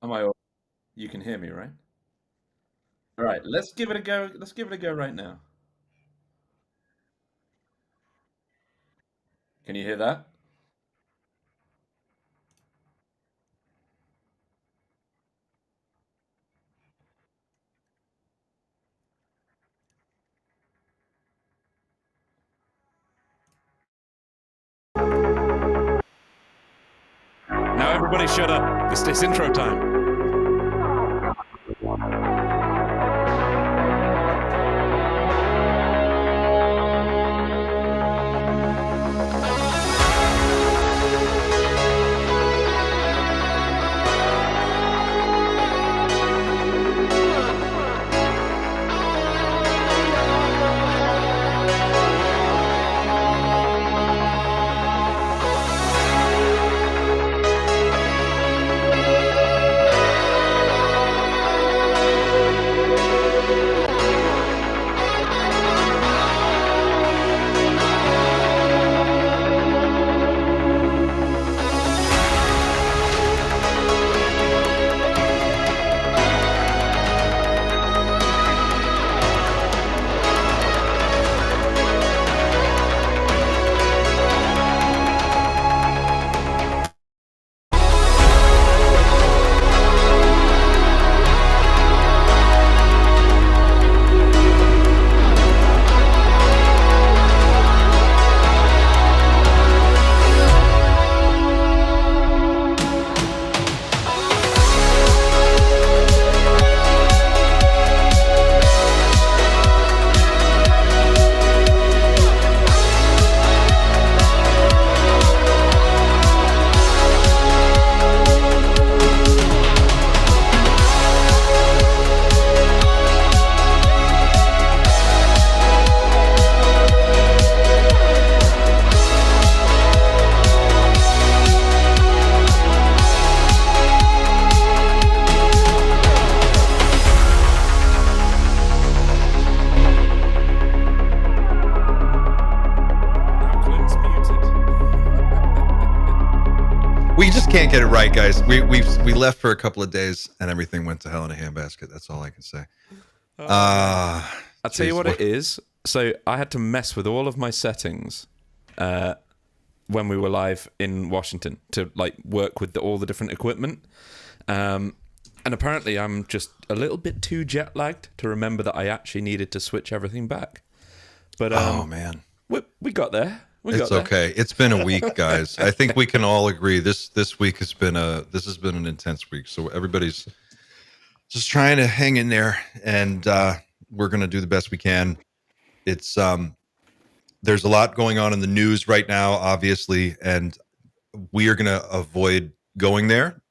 Am I? You can hear me, right? All right, let's give it a go. Let's give it a go right now. Can you hear that? Now everybody shut up. It's intro time. Now Clint's muted. We just can't get it right, guys. We left for a couple of days and everything went to hell in a handbasket. That's all I can say. I'll tell you what it is. So I had to mess with all of my settings when we were live in Washington to like work with all the different equipment. And apparently I'm just a little bit too jet lagged to remember that I actually needed to switch everything back. But Oh man, we got there. it's okay. It's been a week, guys. I think we can all agree this week has been an intense week. So everybody's just trying to hang in there, and we're gonna do the best we can. It's there's a lot going on in the news right now, obviously, and we are gonna avoid going there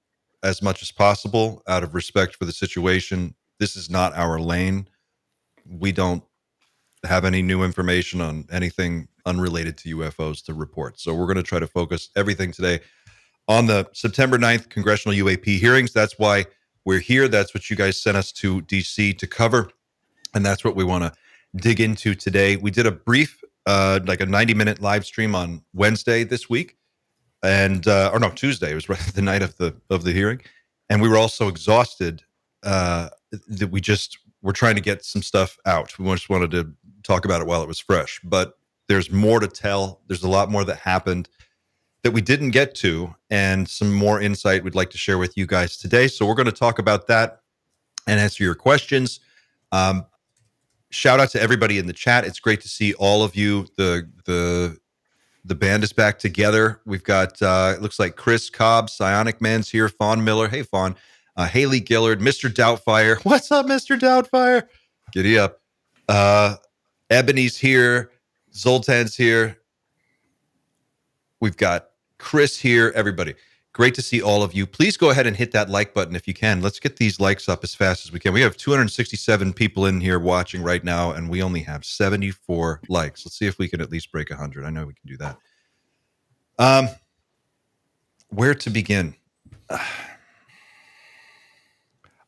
as much as possible out of respect for the situation. This is not our lane. We don't have any new information on anything unrelated to UFOs to report. So we're going to try to focus everything today on the September 9th congressional UAP hearings. That's why we're here. That's what you guys sent us to DC to cover. And that's what we want to dig into today. We did a brief, like a 90-minute live stream on Wednesday this week. And or no, Tuesday. It was right the night of the hearing. And we were all so exhausted that we're trying to get some stuff out. We just wanted to talk about it while it was fresh, but there's more to tell. There's a lot more that happened that we didn't get to, and some more insight we'd like to share with you guys today. So we're going to talk about that and answer your questions. Shout out to everybody in the chat. It's great to see all of you. The band is back together. We've got it looks like Chris Cobb, Psionic Man's here, Fawn Miller. Hey Fawn. Haley Gillard, Mr. Doubtfire. What's up, Mr. Doubtfire? Giddy up. Ebony's here. Zoltan's here. We've got Chris here. Everybody. Great to see all of you. Please go ahead and hit that like button if you can. Let's get these likes up as fast as we can. We have 267 people in here watching right now, and we only have 74 likes. Let's see if we can at least break 100. I know we can do that. Where to begin?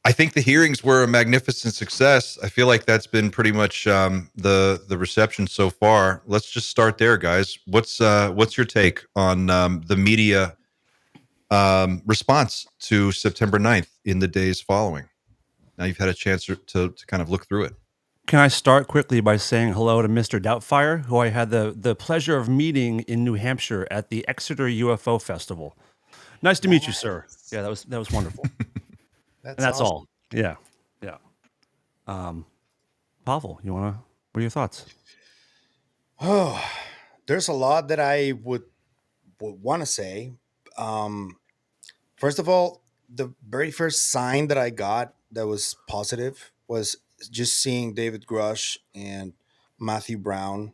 I think the hearings were a magnificent success. I feel like that's been pretty much the reception so far. Let's just start there, guys. What's your take on the media response to September 9th in the days following. Now you've had a chance to kind of look through it. Can I start quickly by saying hello to Mr. Doubtfire, who I had the pleasure of meeting in New Hampshire at the Exeter UFO Festival. Nice to meet you, sir. Yeah, that was wonderful. That's awesome. all. Yeah. Pavel, what are your thoughts? Oh, there's a lot that I would want to say. First of all, the very first sign that I got that was positive was just seeing David Grush and Matthew Brown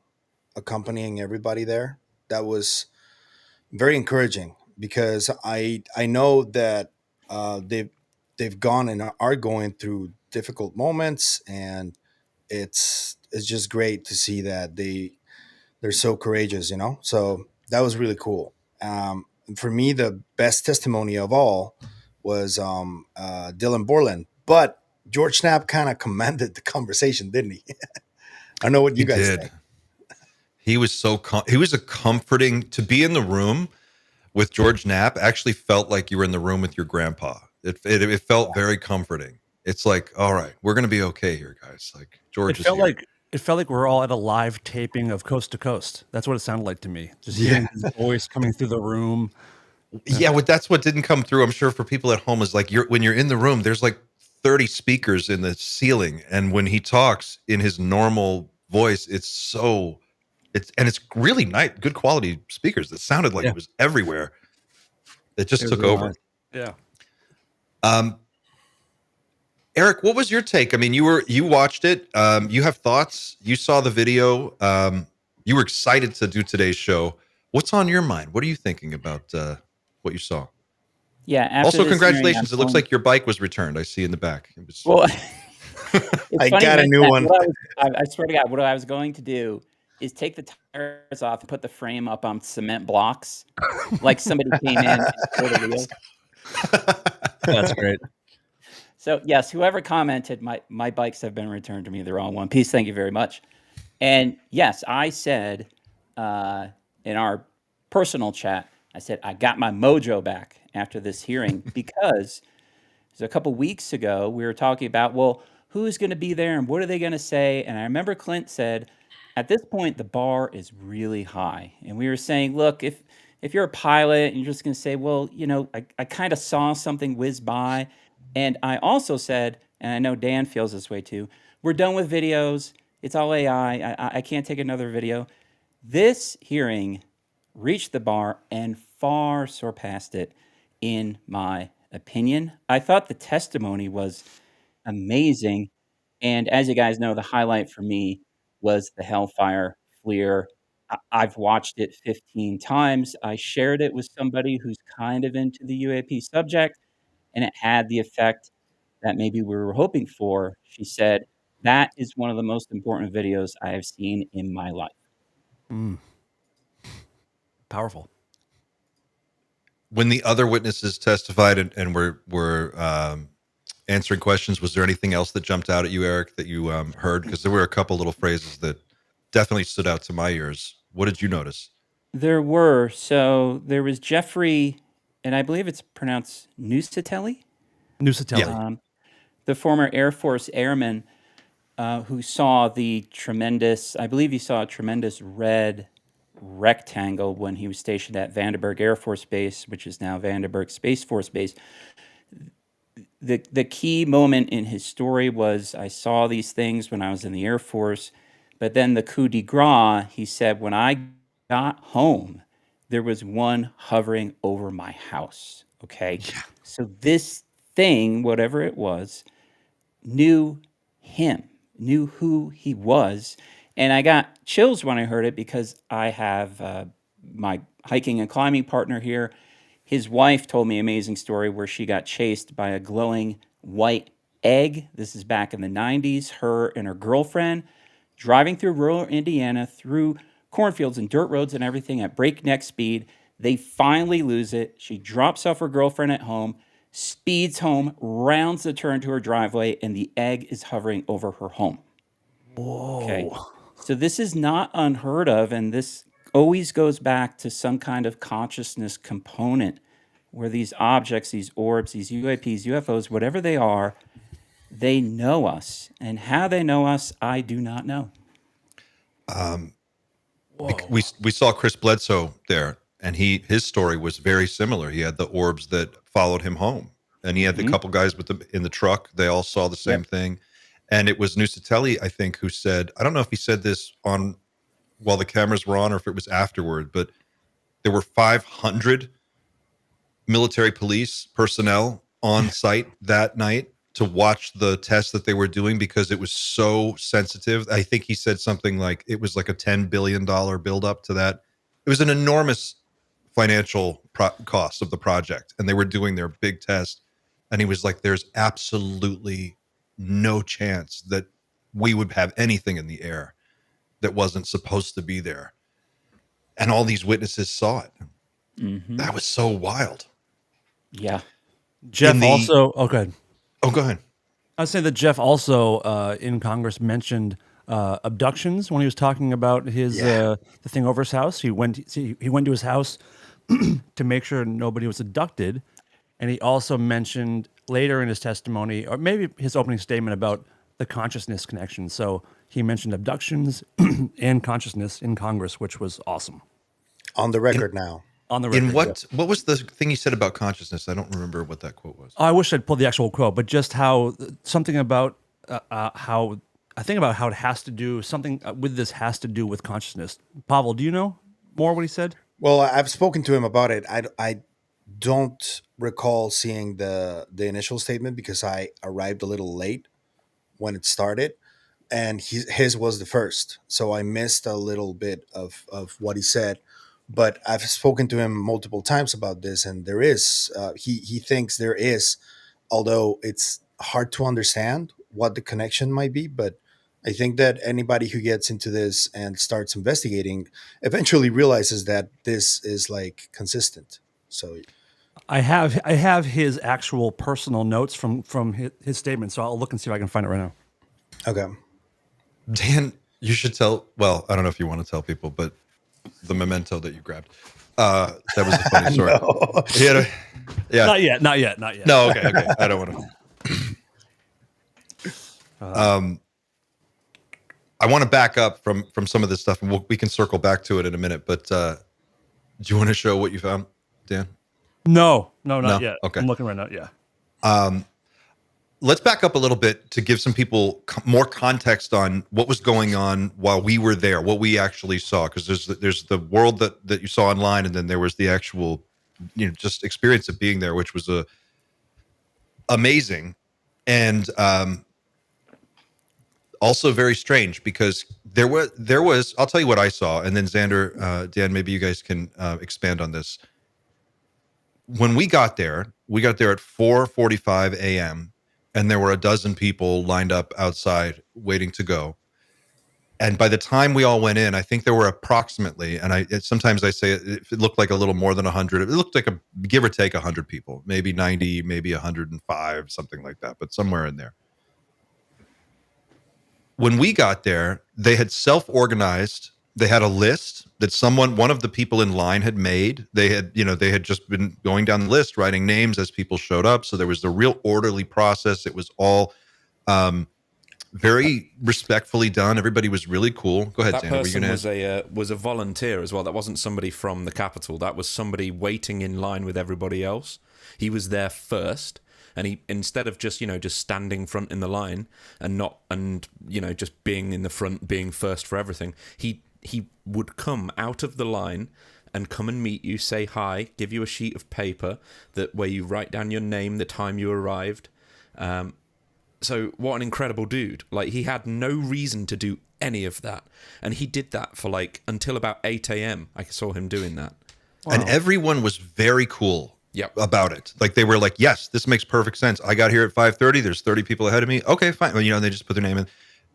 accompanying everybody there. That was very encouraging because I know that they've gone and are going through difficult moments, and it's just great to see that they're so courageous, So that was really cool. For me, the best testimony of all was Dylan Borland, but George Knapp kind of commanded the conversation, didn't he? I know what you guys think. He was he was a comforting to be in the room with George Knapp. Actually felt like you were in the room with your grandpa. It felt very comforting. It's like, all right, we're gonna be okay here, guys. Like George is here. It felt like we're all at a live taping of Coast to Coast. That's what it sounded like to me. Just hearing his voice coming through the room. Yeah, that's what didn't come through. I'm sure for people at home is like when you're in the room, there's like 30 speakers in the ceiling, and when he talks in his normal voice, it's really nice, good quality speakers. It sounded like it was everywhere. It just took over. Yeah. Eric, what was your take? I mean, you watched it. You have thoughts. You saw the video. You were excited to do today's show. What's on your mind? What are you thinking about what you saw? Yeah. Also, congratulations. It looks like your bike was returned. I see in the back. It was... Well, I got a new one. I swear to God, what I was going to do is take the tires off and put the frame up on cement blocks, like somebody came in and pulled a wheel. That's great. So yes, whoever commented, my bikes have been returned to me. They're all in one piece. Thank you very much. And yes, I said in our personal chat, I said I got my mojo back after this hearing because a couple weeks ago we were talking about, well, who's going to be there and what are they going to say? And I remember Clint said, at this point the bar is really high, and we were saying, look, if you're a pilot and you're just going to say, well, I kind of saw something whiz by. And I also said, and I know Dan feels this way too, we're done with videos. It's all AI. I can't take another video. This hearing reached the bar and far surpassed it, in my opinion. I thought the testimony was amazing. And as you guys know, the highlight for me was the Hellfire FLIR. I've watched it 15 times. I shared it with somebody who's kind of into the UAP subject, and it had the effect that maybe we were hoping for. She said, that is one of the most important videos I have seen in my life. Powerful. When the other witnesses testified and were answering questions, was there anything else that jumped out at you, Eric, that you heard? Because there were a couple little phrases that definitely stood out to my ears. What did you notice? There were. So there was Jeffrey, and I believe it's pronounced Nusatelli? Nusatelli. Yeah. The former Air Force airman who saw the tremendous, I believe he saw a tremendous red rectangle when he was stationed at Vandenberg Air Force Base, which is now Vandenberg Space Force Base. The key moment in his story was, I saw these things when I was in the Air Force, but then the coup de grace, he said, when I got home, there was one hovering over my house. Okay. Yeah. So this thing, whatever it was, knew him, knew who he was. And I got chills when I heard it because I have my hiking and climbing partner here. His wife told me an amazing story where she got chased by a glowing white egg. This is back in the 90s. Her and her girlfriend driving through rural Indiana, through cornfields and dirt roads and everything at breakneck speed. They finally lose it. She drops off her girlfriend at home, speeds home, rounds the turn to her driveway, and the egg is hovering over her home. Whoa. Okay. So this is not unheard of, and this always goes back to some kind of consciousness component where these objects, these orbs, these UAPs, UFOs, whatever they are, they know us. And how they know us, I do not know. We saw Chris Bledsoe there, and his story was very similar. He had the orbs that followed him home, and he had the couple guys in the truck. They all saw the same thing, and it was Nusatelli, I think, who said, I don't know if he said this on while the cameras were on or if it was afterward, but there were 500 military police personnel on site that night to watch the test that they were doing because it was so sensitive. I think he said something like it was like a $10 billion buildup to that. It was an enormous financial cost of the project, and they were doing their big test. And he was like, there's absolutely no chance that we would have anything in the air that wasn't supposed to be there. And all these witnesses saw it. That was so wild. Yeah. Jeff also. Oh, go ahead. Oh, go ahead. I'd say that Jeff also in Congress mentioned abductions when he was talking about his the thing over his house. He went to his house to make sure nobody was abducted, and he also mentioned later in his testimony, or maybe his opening statement, about the consciousness connection. So he mentioned abductions and consciousness in Congress, which was awesome. On the record now. On the record. In what was the thing he said about consciousness? I don't remember what that quote was. I wish I'd pulled the actual quote, but just how something about how I think about how it has to do something with this has to do with consciousness. Pavel, do you know more what he said? Well, I've spoken to him about it. I don't recall seeing the initial statement because I arrived a little late when it started, and his was the first, so I missed a little bit of what he said. But I've spoken to him multiple times about this, and there is he thinks there is, although it's hard to understand what the connection might be. But I think that anybody who gets into this and starts investigating eventually realizes that this is like consistent. So I have his actual personal notes from his statement, so I'll look and see if I can find it right now. okay. Dan, you should tell. Well, I don't know if you want to tell people, but the memento that you grabbed. That was a funny story. No. He had Not yet. No, okay. I don't want to. I want to back up from some of this stuff, and we can circle back to it in a minute. But do you want to show what you found, Dan? No, not yet. Okay. I'm looking right now. Yeah. Let's back up a little bit to give some people more context on what was going on while we were there, what we actually saw. Because there's the world that you saw online, and then there was the actual, just experience of being there, which was amazing, and also very strange because there was. I'll tell you what I saw, and then Xander, Dan, maybe you guys can expand on this. When we got there at 4:45 a.m. and there were a dozen people lined up outside waiting to go. And by the time we all went in, I think there were approximately, and sometimes I say it looked like a little more than 100. It looked like give or take 100 people, maybe 90, maybe 105, something like that, but somewhere in there. When we got there, they had self-organized. They had a list that one of the people in line had made. They had just been going down the list, writing names as people showed up. So there was a real orderly process. It was all very respectfully done. Everybody was really cool. Go ahead, That Xander. person was a volunteer as well. That wasn't somebody from the Capitol. That was somebody waiting in line with everybody else. He was there first. And he, instead of just standing front in the line and just being in the front, being first for everything, he would come out of the line and come and meet you, say hi, give you a sheet of paper where you write down your name, the time you arrived. So what an incredible dude. Like, he had no reason to do any of that. And he did that for until about 8 a.m. I saw him doing that. Wow. And everyone was very cool. Yep. About it. Like, they were like, yes, this makes perfect sense. I got here at 5:30. There's 30 people ahead of me. Okay, fine. Well, they just put their name in.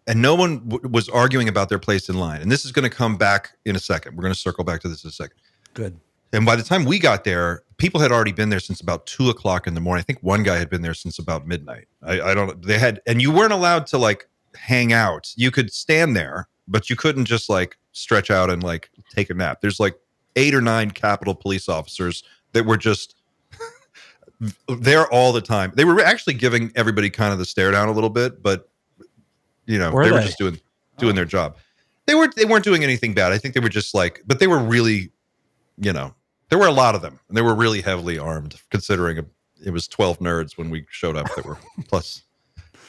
And no one was arguing about their place in line. And this is going to come back in a second. We're going to circle back to this in a second. Good. And by the time we got there, people had already been there since about 2:00 in the morning. I think one guy had been there since about midnight. I don't know. And you weren't allowed to hang out. You could stand there, but you couldn't just stretch out and take a nap. There's 8 or 9 Capitol police officers that were just there all the time. They were actually giving everybody kind of the stare down a little bit, but they were just doing their job. They weren't doing anything bad. I think they were just like, but they were really, there were a lot of them, and they were really heavily armed, considering it was 12 nerds when we showed up that were plus.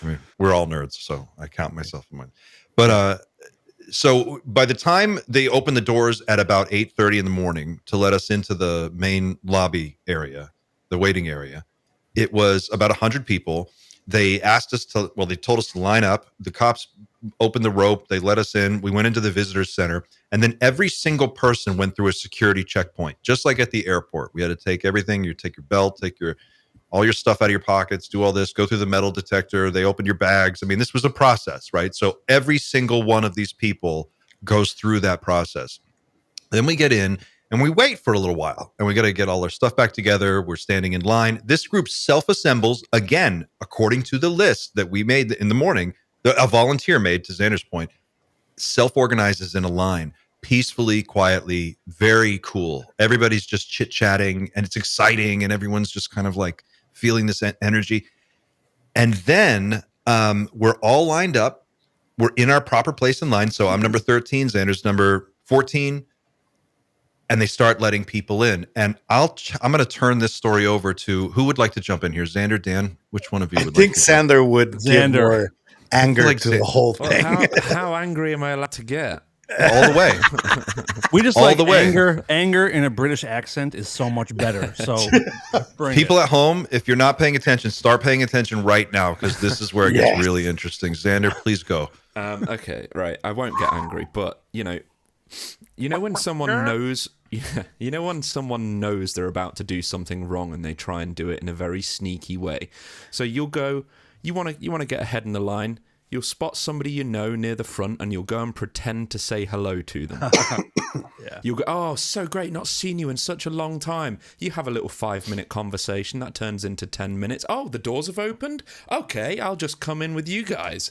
I mean, we're all nerds, so I count myself in mine. But so by the time they opened the doors at about 8:30 in the morning to let us into the main lobby area, the waiting area, it was about 100 people. They asked us they told us to line up. The cops opened the rope. They let us in. We went into the visitor center, and then every single person went through a security checkpoint, just like at the airport. We had to take everything. You take your belt, take all your stuff out of your pockets, do all this, go through the metal detector. They opened your bags. I mean, this was a process, right? So every single one of these people goes through that process. Then we get in and we wait for a little while, and we got to get all our stuff back together. We're standing in line. This group self-assembles, again, according to the list that we made in the morning, a volunteer made, to Xander's point, self-organizes in a line, peacefully, quietly, very cool. Everybody's just chit-chatting, and it's exciting, and everyone's just kind of like feeling this energy. And then we're all lined up. We're in our proper place in line. So I'm number 13, Xander's number 14. And they start letting people in. And I'm going to turn this story over to who would like to jump in here? Xander, Dan, which one of you would I think Xander would give more anger to the whole thing. How angry am I allowed to get? All the way. We just all like the way. Anger in a British accent is so much better. So people at home, if you're not paying attention, start paying attention right now, because this is where it gets really interesting. Xander, please go. Okay, right. I won't get angry, but when someone knows, when someone knows they're about to do something wrong and they try and do it in a very sneaky way. So you'll go, you want to get ahead in the line. You'll spot somebody near the front, and you'll go and pretend to say hello to them. You'll go, oh, so great, not seen you in such a long time. You have a little 5-minute conversation. That turns into 10 minutes. Oh, the doors have opened? Okay, I'll just come in with you guys.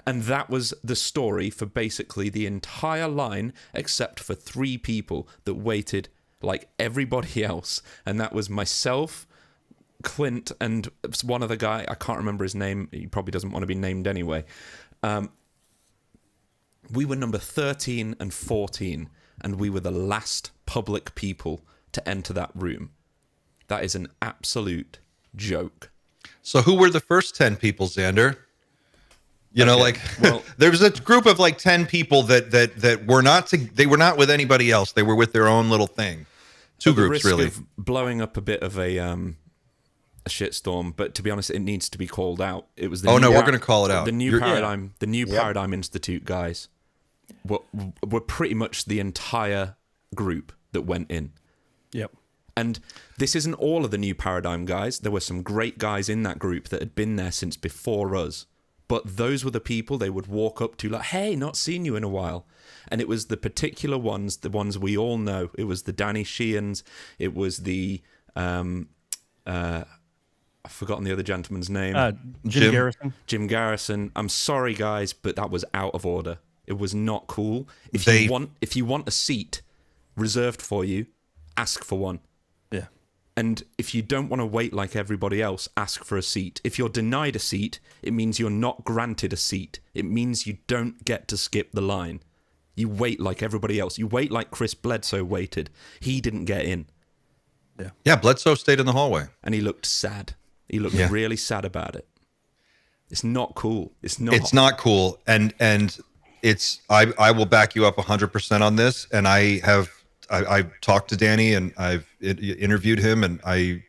And that was the story for basically the entire line, except for 3 people that waited like everybody else. And that was myself, Clint, and one other guy. I can't remember his name. He probably doesn't want to be named anyway. We were number 13 and 14, and we were the last public people to enter that room. That is an absolute joke. So who were the first 10 people, Xander? There was a group of like 10 people that were not they were not with anybody else. They were with their own little thing. Two groups, really. Of blowing up a bit of a shitstorm, but to be honest, it needs to be called out. It was we're going to call it out. The new Paradigm Institute guys were pretty much the entire group that went in. Yep. And this isn't all of the new Paradigm guys. There were some great guys in that group that had been there since before us. But those were the people they would walk up to like, hey, not seen you in a while. And it was the particular ones, the ones we all know. It was the Danny Sheehan's. It was the, I've forgotten the other gentleman's name. Jim Garrison. Jim Garrison. I'm sorry, guys, but that was out of order. It was not cool. If you want a seat reserved for you, ask for one. Yeah. And if you don't want to wait like everybody else, ask for a seat. If you're denied a seat, it means you're not granted a seat. It means you don't get to skip the line. You wait like everybody else. You wait like Chris Bledsoe waited. He didn't get in. Yeah, Bledsoe stayed in the hallway. And he looked sad. He looked really sad about it. It's not cool. It's not cool. And it's I will back you up 100% on this. And I've talked to Danny, and I've interviewed him, and I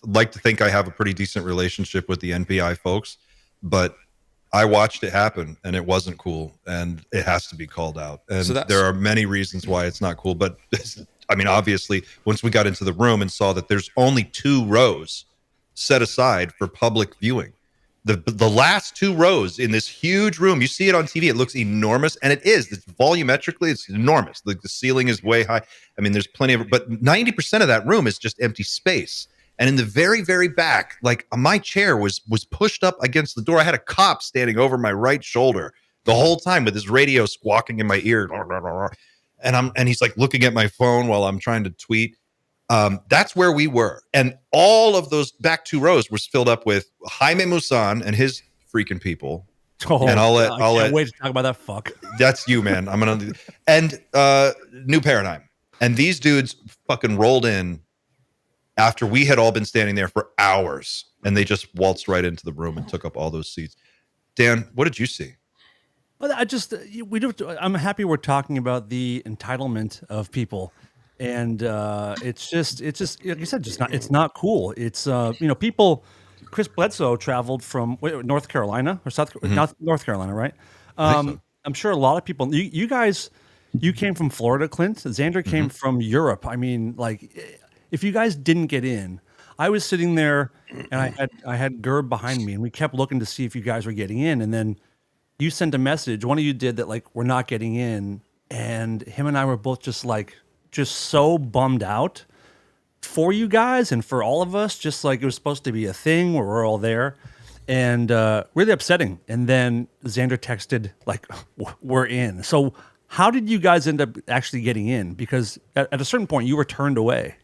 like to think I have a pretty decent relationship with the NPI folks, but I watched it happen, and it wasn't cool, and it has to be called out. And so there are many reasons why it's not cool, but I mean, obviously, once we got into the room and saw that there's only 2 rows set aside for public viewing. The last 2 rows in this huge room, you see it on TV, it looks enormous, and it is. It's volumetrically, it's enormous. The ceiling is way high. I mean, there's plenty of, but 90% of that room is just empty space. And in the very, very back, like my chair was pushed up against the door. I had a cop standing over my right shoulder the whole time with his radio squawking in my ear. And he's like looking at my phone while I'm trying to tweet. That's where we were. And all of those back 2 rows was filled up with Jaime Musan and his freaking people. Oh, And I can't wait to talk about that fuck. That's you, man. I'm going to, and New Paradigm. And these dudes fucking rolled in after we had all been standing there for hours, and they just waltzed right into the room and took up all those seats. Dan, what did you see? Well, I'm happy we're talking about the entitlement of people, and it's just like you said, it's not cool. It's people. Chris Bledsoe traveled from North Carolina or North Carolina, right? So. I'm sure a lot of people. You guys, you came from Florida, Clint. Xander came from Europe. I mean, like, if you guys didn't get in, I was sitting there and I had Gerb behind me, and we kept looking to see if you guys were getting in, and then you sent a message. One of you did that, like, we're not getting in, and him and I were both just so bummed out for you guys and for all of us. Just like it was supposed to be a thing where we're all there, and really upsetting. And then Xander texted like, "We're in." So how did you guys end up actually getting in? Because at a certain point you were turned away.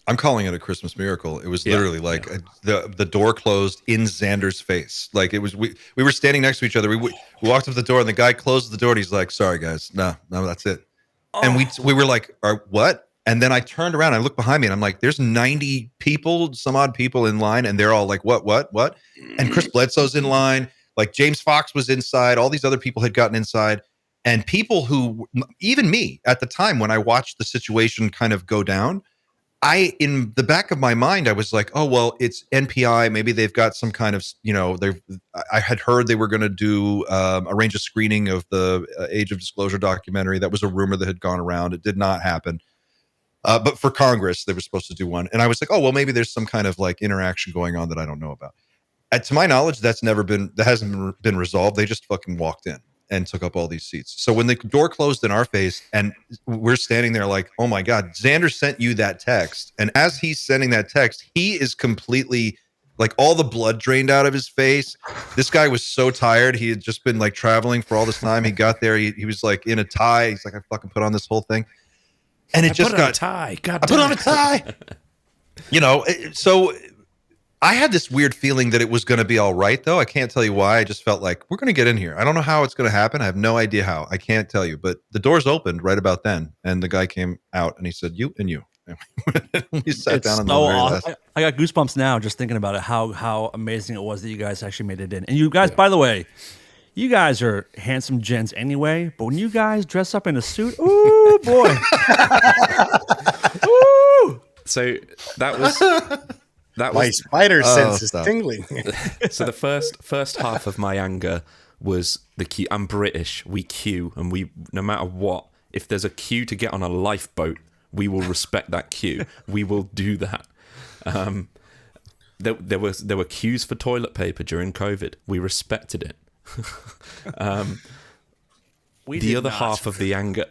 I'm calling it a Christmas miracle. It was literally the door closed in Xander's face. Like it was, we were standing next to each other. We walked up the door and the guy closed the door and he's like, "Sorry guys, no, that's it." Oh. And we were like, "What?" And then I turned around, I looked behind me and I'm like, there's 90 people, some odd people in line. And they're all like, what? And Chris Bledsoe's in line. Like James Fox was inside. All these other people had gotten inside. And people who, even me at the time when I watched the situation kind of go down, in the back of my mind, I was like, oh, well, it's NPI. Maybe they've got some kind of, I had heard they were going to do arrange a screening of the Age of Disclosure documentary. That was a rumor that had gone around. It did not happen. But for Congress, they were supposed to do one. And I was like, oh, well, maybe there's some kind of like interaction going on that I don't know about. To my knowledge, that hasn't been resolved. They just fucking walked in and took up all these seats. So when the door closed in our face and we're standing there like, oh my God, Xander sent you that text. And as he's sending that text, he is completely like all the blood drained out of his face. This guy was so tired. He had just been like traveling for all this time. He got there. He was like in a tie. He's like, I fucking put on this whole thing. And it just got a tie. I put on a tie. So I had this weird feeling that it was going to be all right, though. I can't tell you why. I just felt like we're going to get in here. I don't know how it's going to happen. I have no idea how. I can't tell you. But the doors opened right about then, and the guy came out and he said, "You and you." We sat down on the very last. I got goosebumps now just thinking about it. How amazing it was that you guys actually made it in. And you guys, by the way, you guys are handsome gents anyway, but when you guys dress up in a suit, ooh boy. Ooh. So that was my spider sense is tingling. So the first half of my anger was the queue. I'm British. We queue, and we, no matter what, if there's a queue to get on a lifeboat, we will respect that queue. We will do that. There were queues for toilet paper during COVID. We respected it. The other half of the anger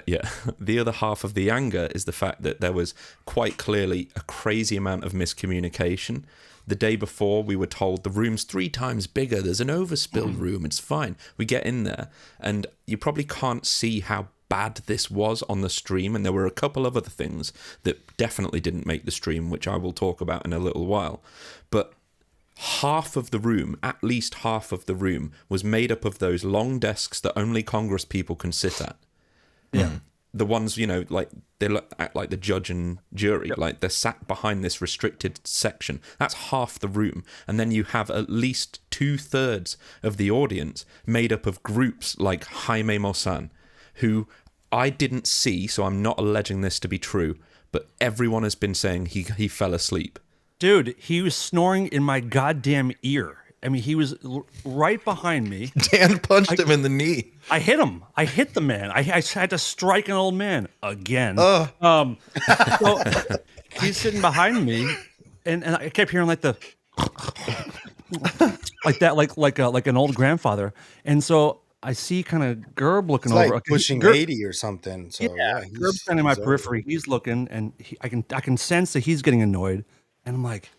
is the fact that there was quite clearly a crazy amount of miscommunication. The day before, we were told the room's 3 times bigger. There's an overspilled room. It's fine. We get in there, and you probably can't see how bad this was on the stream. And there were a couple of other things that definitely didn't make the stream, which I will talk about in a little while. But half of the room, at least half of the room, was made up of those long desks that only Congress people can sit at. Yeah. The ones, like they look like the judge and jury, like they're sat behind this restricted section. That's half the room. And then you have at least 2/3 of the audience made up of groups like Jaime Maussan, who I didn't see, so I'm not alleging this to be true, but everyone has been saying he fell asleep. Dude, he was snoring in my goddamn ear. I mean, he was right behind me. Dan punched him in the knee. I hit him. I hit the man. I had to strike an old man again. So he's sitting behind me, and I kept hearing like the like that, like an old grandfather. And so I see kind of Gerb looking it's over, like pushing 80 or something. So yeah, Gerb's kind of in my periphery. He's looking, and I can sense that he's getting annoyed. And I'm like,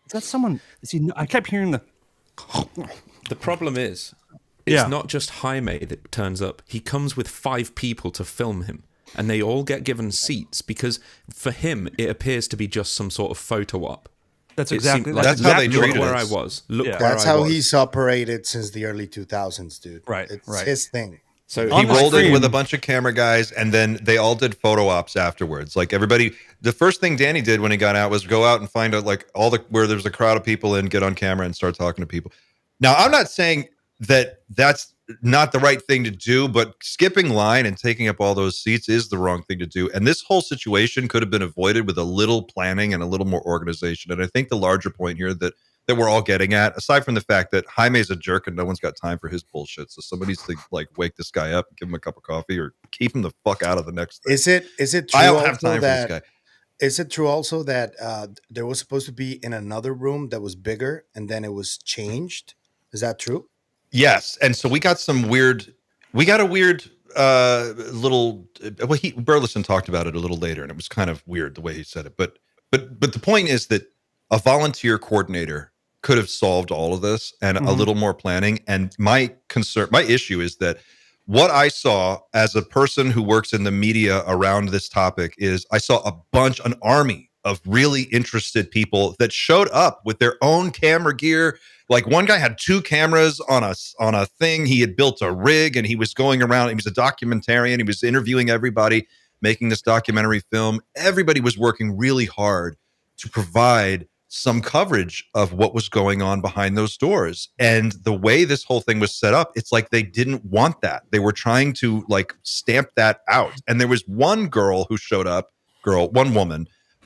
is that someone? Is he? I kept hearing the. The problem is, it's not just Jaime that turns up. He comes with 5 people to film him. and they all get given seats because for him it appears to be just some sort of photo op. That's It exactly seemed like, That's how they look treated where it. I was. Look Yeah. where That's I how was. he's operated since the early 2000s, dude. Right, It's right. his thing. So He On the rolled in screen- with a bunch of camera guys, and then they all did photo ops afterwards. Like everybody, the first thing Danny did when he got out was go out and find out like all the where there's a crowd of people and get on camera and start talking to people. Now, I'm not saying that that's not the right thing to do, but skipping line and taking up all those seats is the wrong thing to do. And this whole situation could have been avoided with a little planning and a little more organization. And I think the larger point here that we're all getting at, aside from the fact that Jaime's a jerk and no one's got time for his bullshit. So somebody needs to like wake this guy up and give him a cup of coffee or keep him the fuck out of the next thing. Is it true I don't have also time for this that guy. is it true also that there was supposed to be in another room that was bigger and then it was changed? Is that true? Yes. And so we got a weird little Burleson talked about it a little later, and it was kind of weird the way he said it. But the point is that a volunteer coordinator could have solved all of this and a little more planning. And my issue is that what I saw as a person who works in the media around this topic is I saw an army of really interested people that showed up with their own camera gear. Like one guy had 2 cameras on a thing. He had built a rig and he was going around. He was a documentarian. He was interviewing everybody, making this documentary film. Everybody was working really hard to provide some coverage of what was going on behind those doors. And the way this whole thing was set up, it's like they didn't want that. They were trying to like stamp that out. And there was one woman who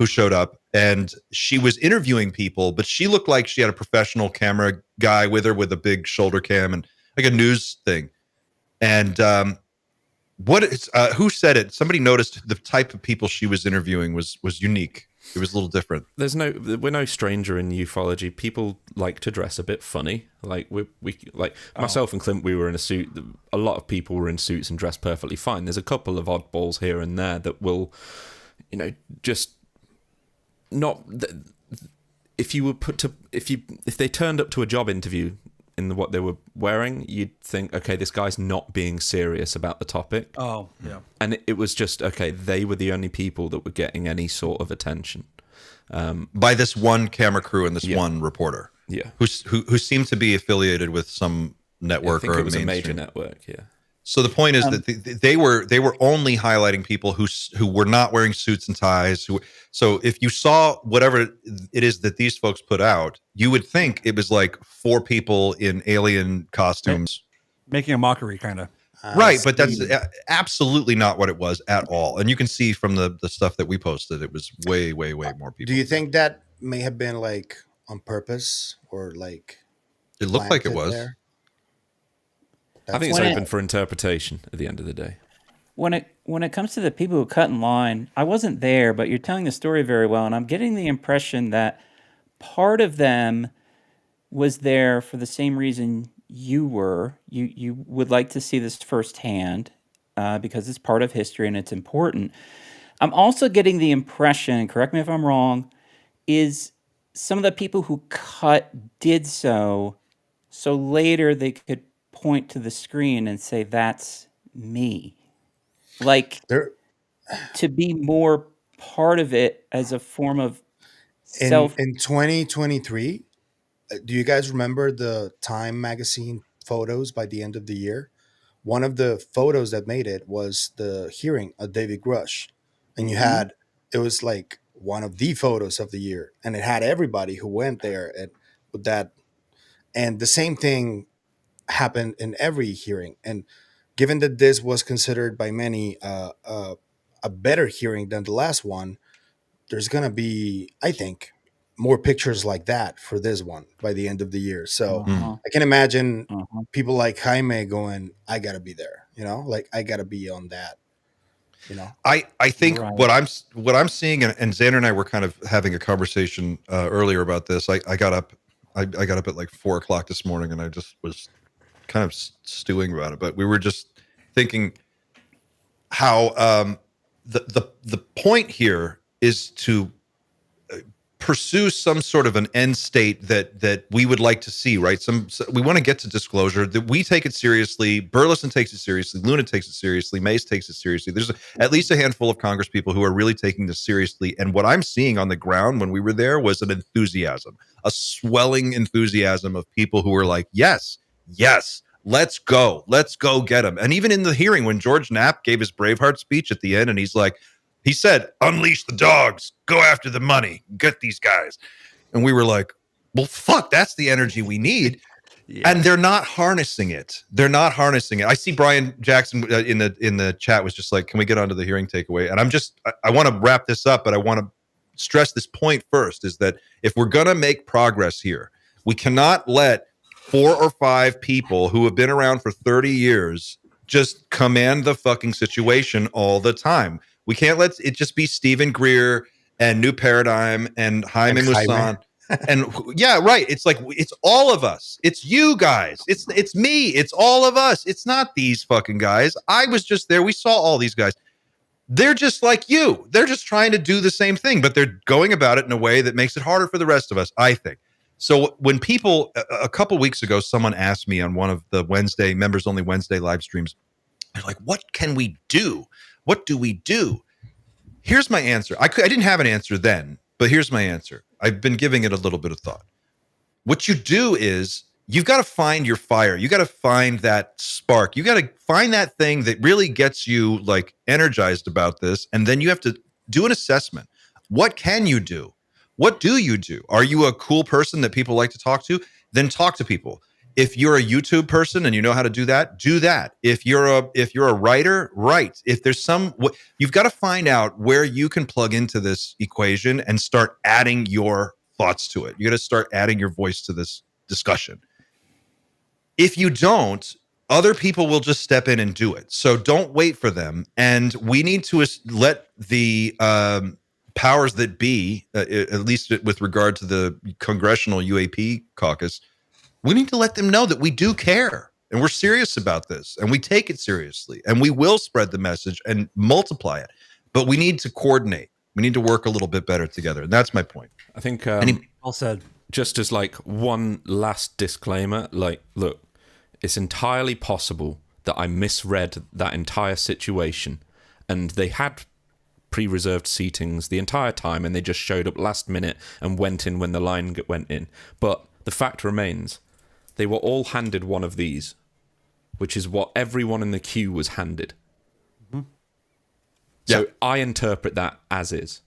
showed up, and she was interviewing people, but she looked like she had a professional camera guy with her with a big shoulder cam and like a news thing. And who said it? Somebody noticed the type of people she was interviewing was unique. It was a little different. We're no stranger in ufology. People like to dress a bit funny. Like myself and Clint, we were in a suit. A lot of people were in suits and dressed perfectly fine. There's a couple of oddballs here and there that will, just not. If they turned up to a job interview in what they were wearing, you'd think, okay, this guy's not being serious about the topic. Oh, yeah. And it was just, okay, they were the only people that were getting any sort of attention. By this one camera crew and this one reporter. Yeah. Who seemed to be affiliated with some network I think or it was a major mainstream network, yeah. So the point is that they were only highlighting people who were not wearing suits and ties. So if you saw whatever it is that these folks put out, you would think it was like 4 people in alien costumes, Making a mockery, kind of. right? But that's absolutely not what it was at all. And you can see from the stuff that we posted, it was way more people. Do you think that may have been like on purpose or like It looked like it planted was. there? I think it's When open for interpretation at the end of the day. When it comes to the people who cut in line, I wasn't there, but you're telling the story very well, and I'm getting the impression that part of them was there for the same reason you were. You would like to see this firsthand because it's part of history and it's important. I'm also getting the impression, and correct me if I'm wrong, is some of the people who cut did so later they could point to the screen and say, that's me. Like, to be more part of it as a form of self. In 2023, do you guys remember the Time magazine photos by the end of the year? One of the photos that made it was the hearing of David Grush. And you had, it was like one of the photos of the year. And it had everybody who went there and with that. And the same thing happened in every hearing. And given that this was considered by many a better hearing than the last one, there's going to be, I think, more pictures like that for this one by the end of the year. So I can imagine people like Jaime going, I got to be there, like I got to be on that, I think Right. what I'm seeing, and Xander and I were kind of having a conversation earlier about this. I got up at like 4:00 this morning, and I just was kind of stewing about it. But we were just thinking how the point here is to pursue some sort of an end state that we would like to see, right? We want to get to disclosure, that we take it seriously. Burleson takes it seriously. Luna takes it seriously. Mace takes it seriously. There's at least a handful of Congress people who are really taking this seriously. And what I'm seeing on the ground when we were there was an enthusiasm, a swelling enthusiasm of people who were like, yes, let's go get them. And even in the hearing, when George Knapp gave his Braveheart speech at the end, and he said, unleash the dogs, go after the money, get these guys. And we were like, well, fuck, that's the energy we need. Yeah. And they're not harnessing it. I see Brian Jackson in the chat was just like, can we get onto the hearing takeaway? And I want to wrap this up, but I want to stress this point first, is that if we're going to make progress here, we cannot let 4 or 5 people who have been around for 30 years just command the fucking situation all the time. We can't let it just be Stephen Greer and New Paradigm and Jaime Maussan. And yeah, right. It's like, it's all of us. It's you guys. It's me. It's all of us. It's not these fucking guys. I was just there. We saw all these guys. They're just like you. They're just trying to do the same thing, but they're going about it in a way that makes it harder for the rest of us, I think. So when people, a couple weeks ago, someone asked me on one of the members only Wednesday live streams, they're like, what can we do? What do we do? Here's my answer. I didn't have an answer then, but here's my answer. I've been giving it a little bit of thought. What you do is you've got to find your fire. You got to find that spark. You got to find that thing that really gets you like energized about this. And then you have to do an assessment. What can you do? What do you do? Are you a cool person that people like to talk to? Then talk to people. If you're a YouTube person and you know how to do that, do that. If you're a writer, write. If there's you've got to find out where you can plug into this equation and start adding your thoughts to it. You got to start adding your voice to this discussion. If you don't, other people will just step in and do it. So don't wait for them. And we need to let the powers that be, at least with regard to the congressional UAP caucus, we need to let them know that we do care and we're serious about this and we take it seriously and we will spread the message and multiply it. But we need to coordinate. We need to work a little bit better together. And that's my point. I think well said. Just as like one last disclaimer, like, look, it's entirely possible that I misread that entire situation and they had pre-reserved seatings the entire time and they just showed up last minute and went in when the line went in. But the fact remains, they were all handed one of these, which is what everyone in the queue was handed. Mm-hmm. So yeah. I interpret that as is.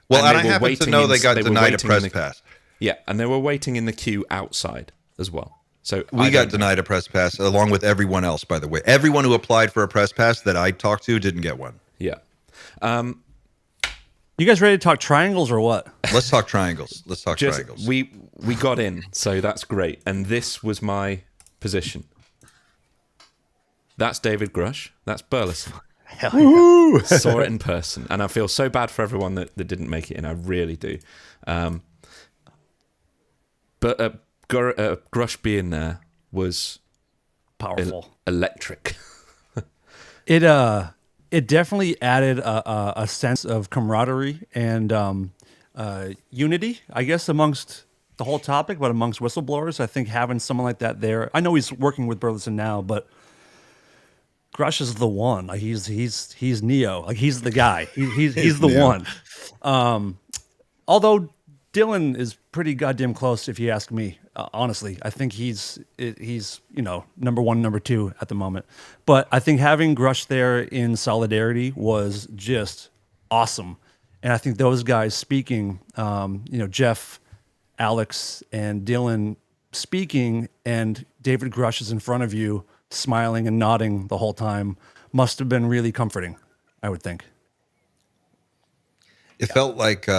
Well, and I happen to know they got denied a press pass. Yeah, and they were waiting in the queue outside as well. So we got denied a press pass along with everyone else, by the way. Everyone who applied for a press pass that I talked to didn't get one. Yeah. You guys ready to talk triangles or what? Let's talk triangles. Triangles. We got in, so that's great. And this was my position. That's David Grush. That's Burleson. Hell yeah. Saw it in person. And I feel so bad for everyone that didn't make it in. I really do. But Grush being there was powerful. Electric. It definitely added a sense of camaraderie and unity, I guess, amongst the whole topic, but amongst whistleblowers. I think having someone like that there, I know he's working with Burleson now, but Grush is the one. Like he's Neo. Like he's the guy. He's the Neo. One. Although Dylan is pretty goddamn close, if you ask me. Honestly, I think he's number 1, number 2 at the moment. But I think having Grush there in solidarity was just awesome. And I think those guys speaking, Jeff, Alex, and Dylan speaking, and David Grush is in front of you, smiling and nodding the whole time, must have been really comforting, I would think. It felt like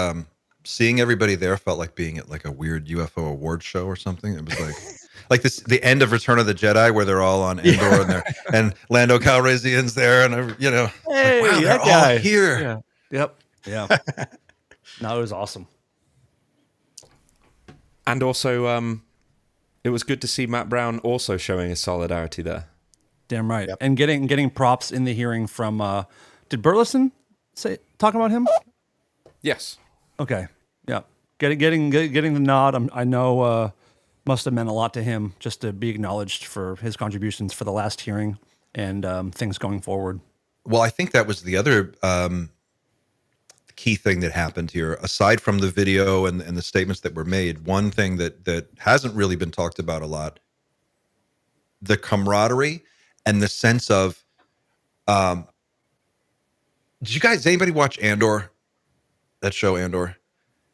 seeing everybody there felt like being at like a weird UFO award show or something. It was like the end of Return of the Jedi where they're all on Endor and Lando Calrissian's there and hey, like, wow, they're all guy here. Yeah. Yep. Yeah. No, it was awesome. And also, it was good to see Matt Brown also showing his solidarity there. Damn right. Yep. And getting props in the hearing from did Burleson talk about him? Yes. Okay. Yeah. getting the nod. I know must have meant a lot to him just to be acknowledged for his contributions for the last hearing and things going forward. Well, I think that was the other key thing that happened here, aside from the video and the statements that were made. One thing that hasn't really been talked about a lot, the camaraderie and the sense of, did anybody watch Andor? That show Andor?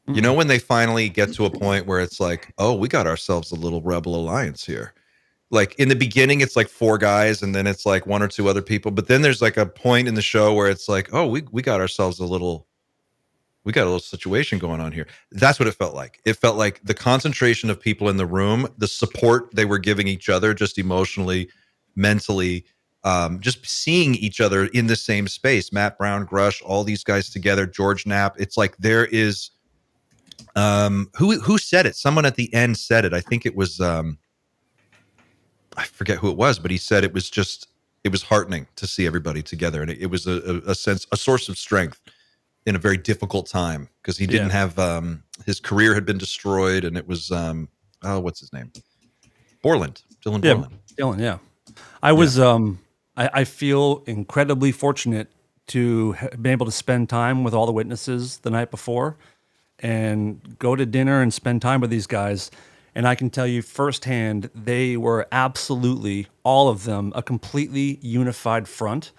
You know, when they finally get to a point where it's like, oh, we got ourselves a little rebel alliance here. Like in the beginning, it's like 4 guys, and then it's like 1 or 2 other people. But then there's like a point in the show where it's like, oh, we got ourselves a little situation going on here. That's what it felt like. It felt like the concentration of people in the room, the support they were giving each other, just emotionally, mentally, just seeing each other in the same space. Matt Brown, Grush, all these guys together, George Knapp. It's like there is. Who said it? Someone at the end said it. I think it was I forget who it was, but he said it was heartening to see everybody together, and it was a source of strength in a very difficult time, because he didn't have his career had been destroyed, and it was what's his name? Dylan Borland. Dylan, yeah. I was I feel incredibly fortunate to have been able to spend time with all the witnesses the night before and go to dinner and spend time with these guys. And I can tell you firsthand, they were absolutely, all of them, a completely unified front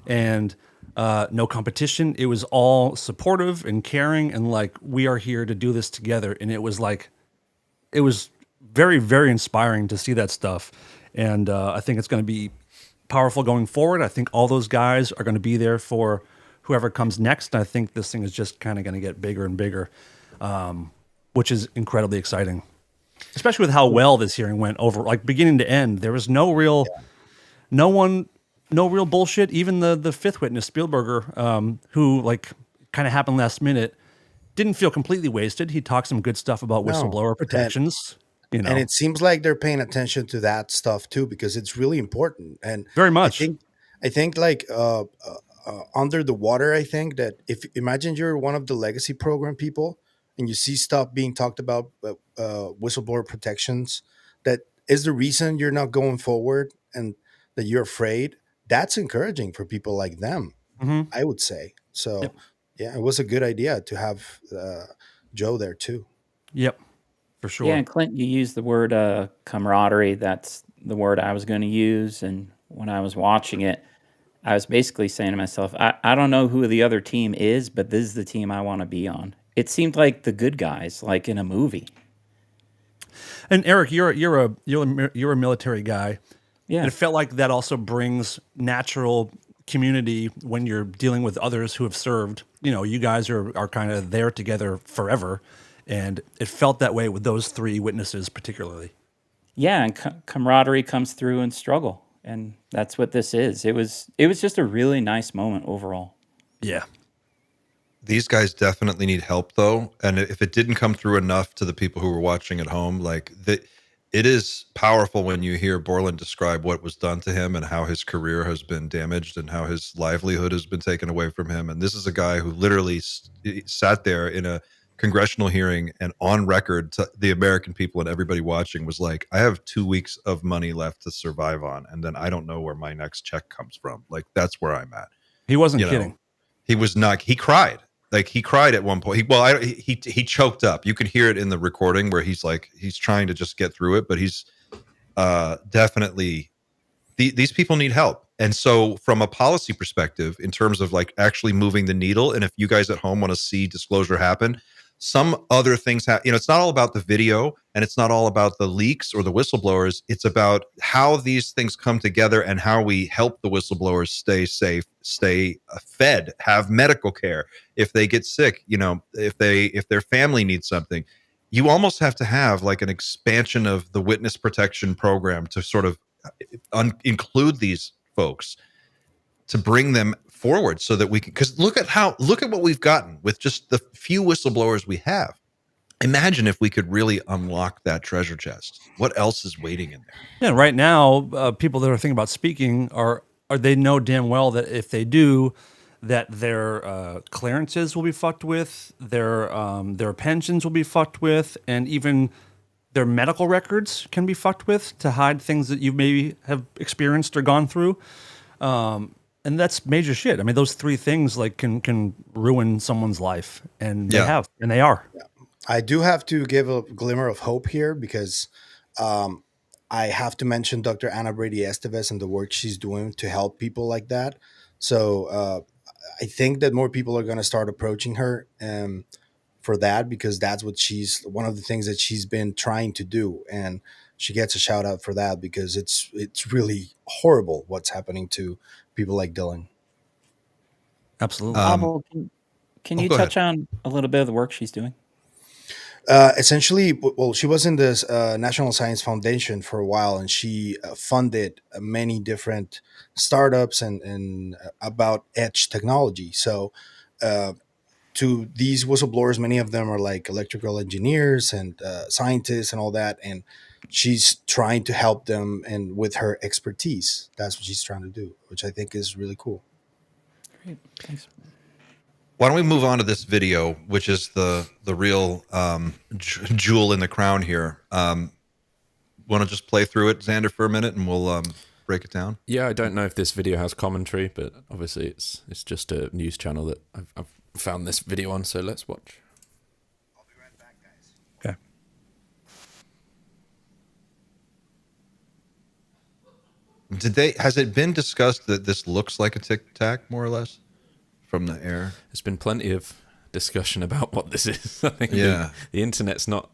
and no competition. It was all supportive and caring and like, we are here to do this together. And it was very, very inspiring to see that stuff. And I think it's going to be powerful going forward. I think all those guys are going to be there for whoever comes next. And I think this thing is just kind of going to get bigger and bigger, which is incredibly exciting, especially with how well this hearing went over, like beginning to end. There was no real bullshit. Even the fifth witness, Spielberger, who like kind of happened last minute, didn't feel completely wasted. He talked some good stuff about whistleblower protections. And it seems like they're paying attention to that stuff too, because it's really important. And very much. I think like under the water, I think that if imagine you're one of the legacy program people and you see stuff being talked about, whistleblower protections, that is the reason you're not going forward and that you're afraid. That's encouraging for people like them, I would say. So, yeah, it was a good idea to have Joe there too. Yep, for sure. Yeah, and Clint, you used the word camaraderie. That's the word I was going to use. And when I was watching it, I was basically saying to myself, I don't know who the other team is, but this is the team I want to be on. It seemed like the good guys, like in a movie. And Eric, you're a military guy. Yeah. And it felt like that also brings natural community when you're dealing with others who have served. You know, you guys are kind of there together forever. And it felt that way with those 3 witnesses particularly. Yeah, and camaraderie comes through in struggle. And that's what this is. It was just a really nice moment overall. Yeah. These guys definitely need help though. And if it didn't come through enough to the people who were watching at home, like it is powerful when you hear Borland describe what was done to him and how his career has been damaged and how his livelihood has been taken away from him. And this is a guy who literally sat there in a congressional hearing and on record to the American people and everybody watching was like, I have 2 weeks of money left to survive on. And then I don't know where my next check comes from. Like, that's where I'm at. He wasn't kidding. He was not. He cried. Like he cried at one point. He choked up. You can hear it in the recording where he's trying to just get through it, but he's definitely these people need help. And so from a policy perspective, in terms of like actually moving the needle, and if you guys at home want to see disclosure happen, some other things it's not all about the video and it's not all about the leaks or the whistleblowers. It's about how these things come together and how we help the whistleblowers stay safe, stay fed, have medical care. If they get sick, if their family needs something, you almost have to have like an expansion of the witness protection program to sort of include these folks, to bring them forward so that we can, because look at what we've gotten with just the few whistleblowers we have. Imagine if we could really unlock that treasure chest. What else is waiting in there? Yeah, right now, people that are thinking about speaking are they know damn well that if they do, that their clearances will be fucked with, their pensions will be fucked with, and even their medical records can be fucked with to hide things that you maybe have experienced or gone through. And that's major shit. I mean, those three things like can ruin someone's life, and they Yeah. have, and they are. I do have to give a glimmer of hope here because I have to mention Dr. Anna Brady Estevez and the work she's doing to help people like that. So I think that more people are going to start approaching her for that, because that's what she's one of the things that she's been trying to do, and she gets a shout out for that because it's really horrible what's happening to people like Dylan. Absolutely. Abel, can you go touch on a little bit of the work she's doing? Essentially, well, she was in this National Science Foundation for a while, and she funded many different startups and about edge technology. So, to these whistleblowers, many of them are like electrical engineers and scientists and all that, and she's trying to help them and with her expertise. That's what she's trying to do, which I think is really cool. Great, thanks. Why don't we move on to this video, which is the real jewel in the crown here. Want to just play through it, Xander, for a minute, and we'll break it down? Yeah, I don't know if this video has commentary, but obviously it's just a news channel that I've found this video on, so let's watch. I'll be right back, guys. Okay. Has it been discussed that this looks like a Tic Tac, more or less, from the air? There's been plenty of discussion about what this is. I think Yeah. the internet's not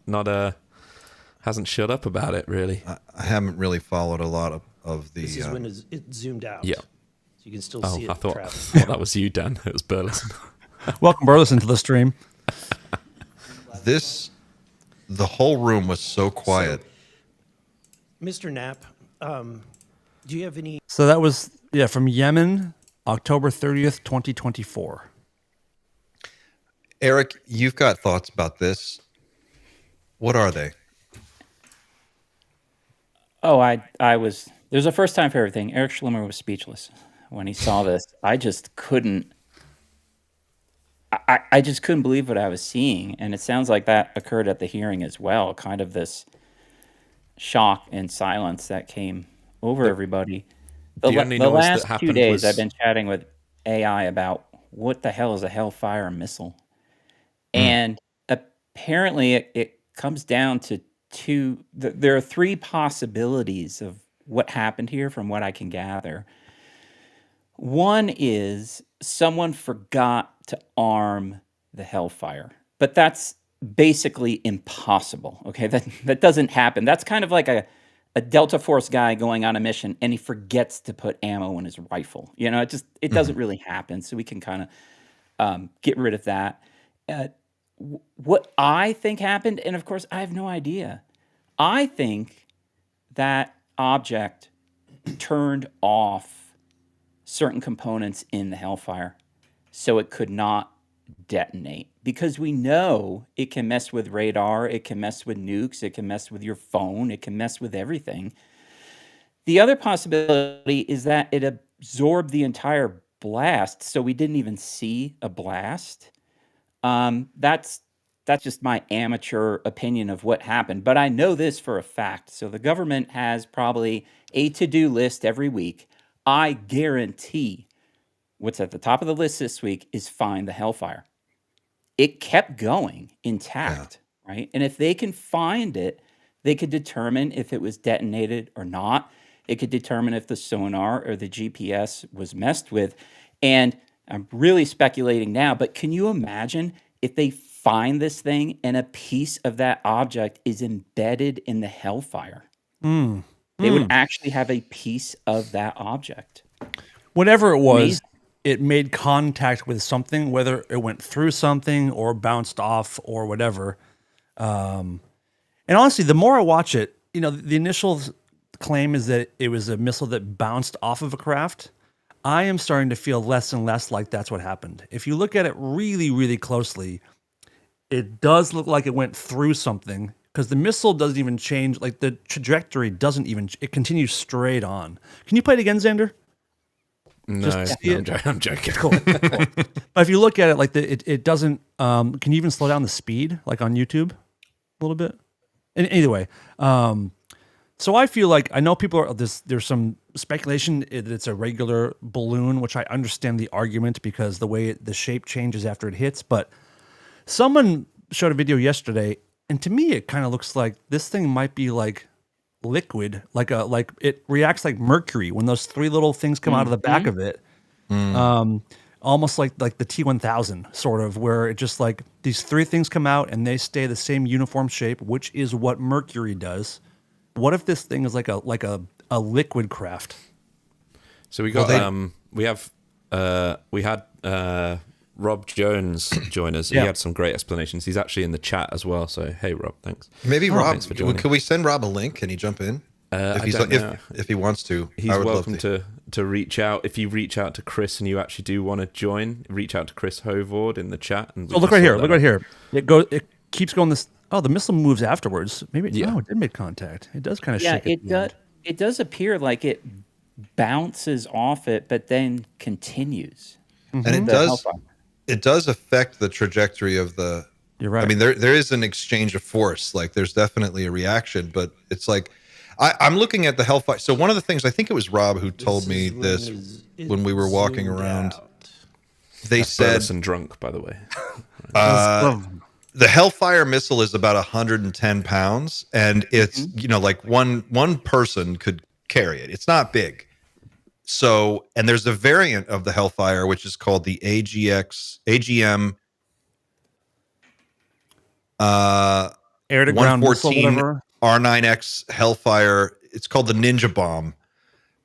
hasn't shut up about it, really. I haven't really followed a lot of the. This is when it zoomed out. Yeah. So you can still Oh, see it I thought traveling. that was you, Dan. It was Burleson. Welcome, Burleson, to the stream. The whole room was so quiet. Mr. Knapp, do you have any? So that was from Yemen, October 30th, 2024. Eric, you've got thoughts about this. What are they? Oh, I was. There's a first time for everything. Eric Schlimmer was speechless when he saw this. I just couldn't. I just couldn't believe what I was seeing, and it sounds like that occurred at the hearing as well. Kind of this shock and silence that came over everybody. The only noise that last 2 happened days, was- I've been chatting with AI about what the hell is a Hellfire missile, and apparently it comes down to two. There are three possibilities of what happened here, from what I can gather. One is someone forgot to arm the Hellfire, but that's basically impossible. Okay, that doesn't happen. That's kind of like a Delta Force guy going on a mission and he forgets to put ammo in his rifle. You know, it doesn't really happen. So we can kind of get rid of that. What I think happened, and of course I have no idea. I think that object turned off certain components in the Hellfire so it could not detonate, because we know it can mess with radar, it can mess with nukes, it can mess with your phone, it can mess with everything. The other possibility is that it absorbed the entire blast, so we didn't even see a blast. That's just my amateur opinion of what happened, but I know this for a fact. So the government has probably a to-do list every week. I guarantee what's at the top of the list this week is find the Hellfire. It kept going intact, right? And if they can find it, they could determine if it was detonated or not. It could determine if the sonar or the GPS was messed with. And I'm really speculating now, but can you imagine if they find this thing and a piece of that object is embedded in the Hellfire? They would actually have a piece of that object. Whatever it was, Amazing. it made contact with something, whether it went through something or bounced off or whatever. And honestly, the more I watch it, the initial claim is that it was a missile that bounced off of a craft. I am starting to feel less and less like that's what happened. If you look at it really, really closely, it does look like it went through something, because the missile doesn't even change. Like the trajectory doesn't even, it continues straight on. Can you play it again, Xander? No, to see no, it. I'm joking. Cool. But if you look at it, like it doesn't. Can you even slow down the speed, like on YouTube, a little bit? And either way, so I feel like I know people are there's some speculation that it's a regular balloon, which I understand the argument because the way the shape changes after it hits. But someone showed a video yesterday, and to me, it kind of looks like this thing might be like liquid, like it reacts like mercury when those three little things come out of the back of it. Almost like the T1000 sort of, where it just like these three things come out and they stay the same uniform shape, which is what mercury does. What if this thing is like a liquid craft? So we got we had Rob Jones join us. Yeah. He had some great explanations. He's actually in the chat as well. So hey, Rob, thanks. Maybe Rob, thanks for joining. could we send Rob a link? Can he jump in? If he wants to, He's I would welcome love to reach out. If you reach out to Chris and you actually do want to join, reach out to Chris Hovord in the chat. And Look right here. Look right here. It keeps going this. Oh, the missile moves afterwards. Maybe no, it did make contact. It does kind of shake. Yeah, it does appear like it bounces off it, but then continues. And it does affect the trajectory of the. You're right. I mean, there is an exchange of force. Like, there's definitely a reaction, but it's like, I'm looking at the Hellfire. So one of the things, I think it was Rob who told me this when we were walking around. They said, and drunk, by the way. the Hellfire missile is about 110 pounds, and it's like one person could carry it. It's not big. So, and there's a variant of the Hellfire which is called the AGM air to ground missile, 114 R9X Hellfire. It's called the Ninja Bomb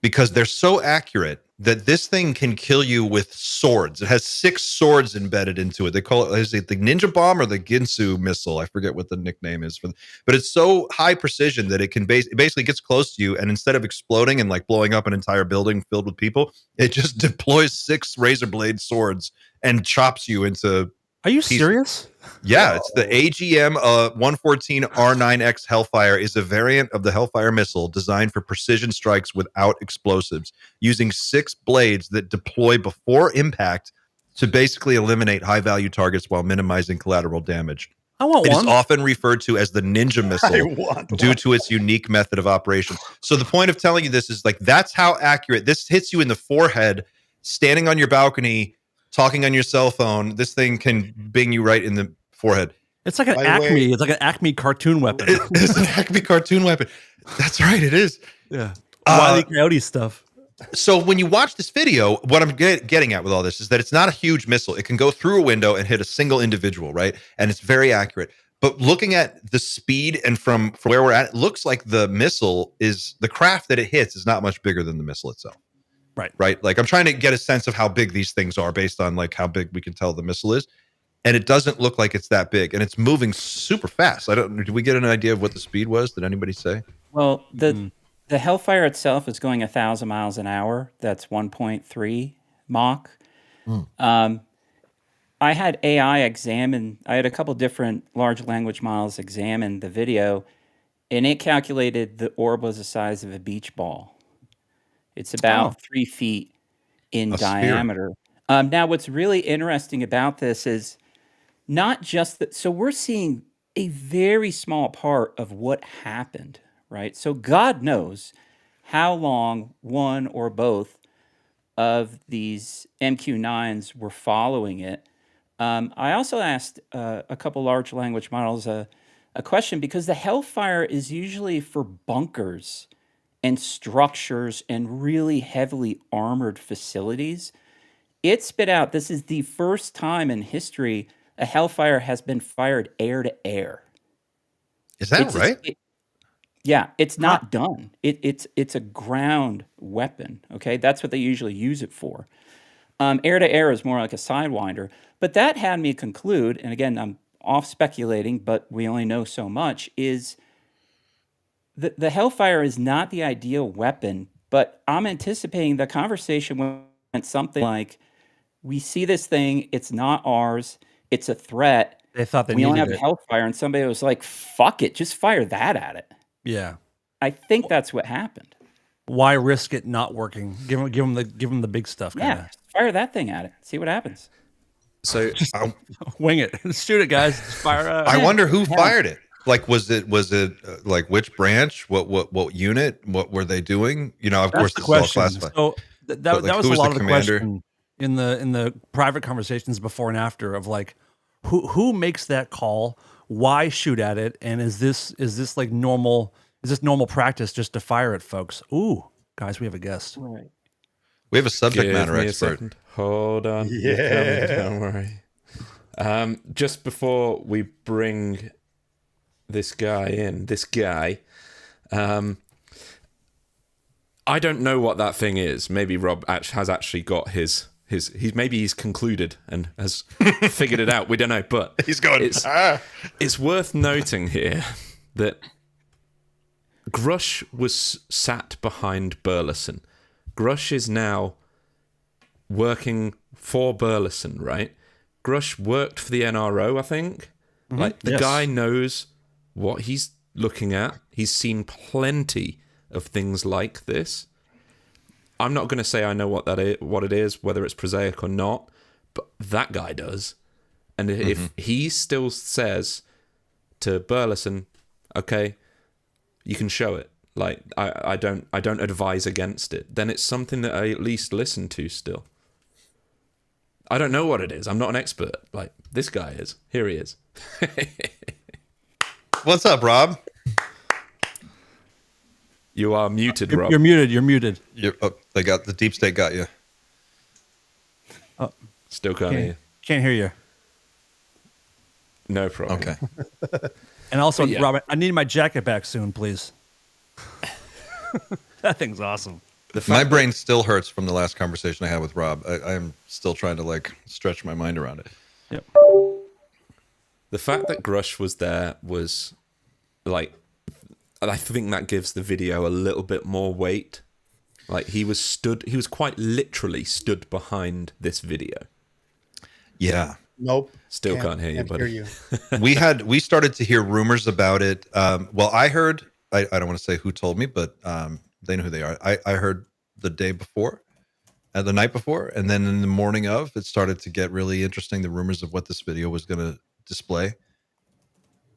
because they're so accurate that this thing can kill you with swords. It has 6 swords embedded into it. They call it, is it the Ninja Bomb or the Ginsu missile? I forget what the nickname is for them. But it's so high precision that it can it basically gets close to you, and instead of exploding and like blowing up an entire building filled with people, it just deploys 6 razor blade swords and chops you into. Are you serious? Yeah, it's the AGM 114 R9X Hellfire is a variant of the Hellfire missile designed for precision strikes without explosives, using 6 blades that deploy before impact to basically eliminate high-value targets while minimizing collateral damage. I want one. It is often referred to as the ninja missile due to its unique method of operation. So the point of telling you this is like, that's how accurate. This hits you in the forehead, standing on your balcony, talking on your cell phone. This thing can bing you right in the forehead. It's like an Acme. It's like an Acme cartoon weapon. It's an Acme cartoon weapon. That's right. It is. Yeah. Wile E. Coyote stuff. So when you watch this video, what I'm getting at with all this is that it's not a huge missile. It can go through a window and hit a single individual, right? And it's very accurate. But looking at the speed and from where we're at, it looks like the missile is, the craft that it hits is not much bigger than the missile itself. Right. Like, I'm trying to get a sense of how big these things are based on like how big we can tell the missile is. And it doesn't look like it's that big, and it's moving super fast. Did we get an idea of what the speed was? Did anybody say? Well, the Hellfire itself is going 1,000 miles an hour. That's 1.3 Mach. I had AI examine. I had a couple different large language models examine the video, and it calculated the orb was the size of a beach ball. It's about 3 feet in diameter. Now, what's really interesting about this is not just that. So we're seeing a very small part of what happened, right? So God knows how long one or both of these MQ-9s were following it. I also asked a couple large language models a question, because the Hellfire is usually for bunkers and structures and really heavily armored facilities. It spit out, this is the first time in history a Hellfire has been fired air to air. Is that right? Yeah, it's not done. It's a ground weapon, okay? That's what they usually use it for. Air to air is more like a sidewinder. But that had me conclude, and again, I'm off speculating, but we only know so much, is the Hellfire is not the ideal weapon, but I'm anticipating the conversation went something like, we see this thing, it's not ours, it's a threat. They thought we only have a Hellfire, and somebody was like, fuck it, just fire that at it. Yeah. I think that's what happened. Why risk it not working? Give them the big stuff. Yeah, Kinda. fire that thing at it. See what happens. So Wing it. Shoot it, guys. Just fire. I wonder who fired it. Like, was it like which branch? What unit? What were they doing? You know, of course, this is all classified. So that like, was who a was lot the of the commander? question in the private conversations before and after of like, who makes that call? Why shoot at it? And is this like normal? Is this normal practice just to fire at folks? Ooh, guys, we have a guest. Right. We have a subject give matter me a expert. second. Hold on. You're coming, don't worry. Just before we bring this guy in, I don't know what that thing is. Maybe Rob has actually got his maybe he's concluded and has figured it out. We don't know, but He's going. it's worth noting here that Grush was sat behind Burleson. Grush is now working for Burleson, right? Grush worked for the NRO, I think. Like, the guy knows what he's looking at. He's seen plenty of things like this. I'm not going to say I know what it is, whether it's prosaic or not, but that guy does. And if he still says to Burleson, okay, you can show it, like, I don't advise against it, then it's something that I at least listen to still. I don't know what it is. I'm not an expert. Like, this guy is. Here he is. What's up, Rob? You are muted, You're, Rob. you're muted. You're muted. They got the deep state. Got you. Still can't hear you. Can't hear you. No problem. Okay. And also, Yeah. Robert, I need my jacket back soon, please. That thing's awesome. My brain still hurts from the last conversation I had with Rob. I'm still trying to like stretch my mind around it. Yep. The fact that Grush was there was, like, I think that gives the video a little bit more weight. Like, he was quite literally stood behind this video. Yeah. Nope. Still can't hear you, buddy. Hear you. we started to hear rumors about it. Well, I heard, I don't want to say who told me, but they know who they are. I heard the day before, the night before, and then in the morning of, it started to get really interesting, the rumors of what this video was going to display.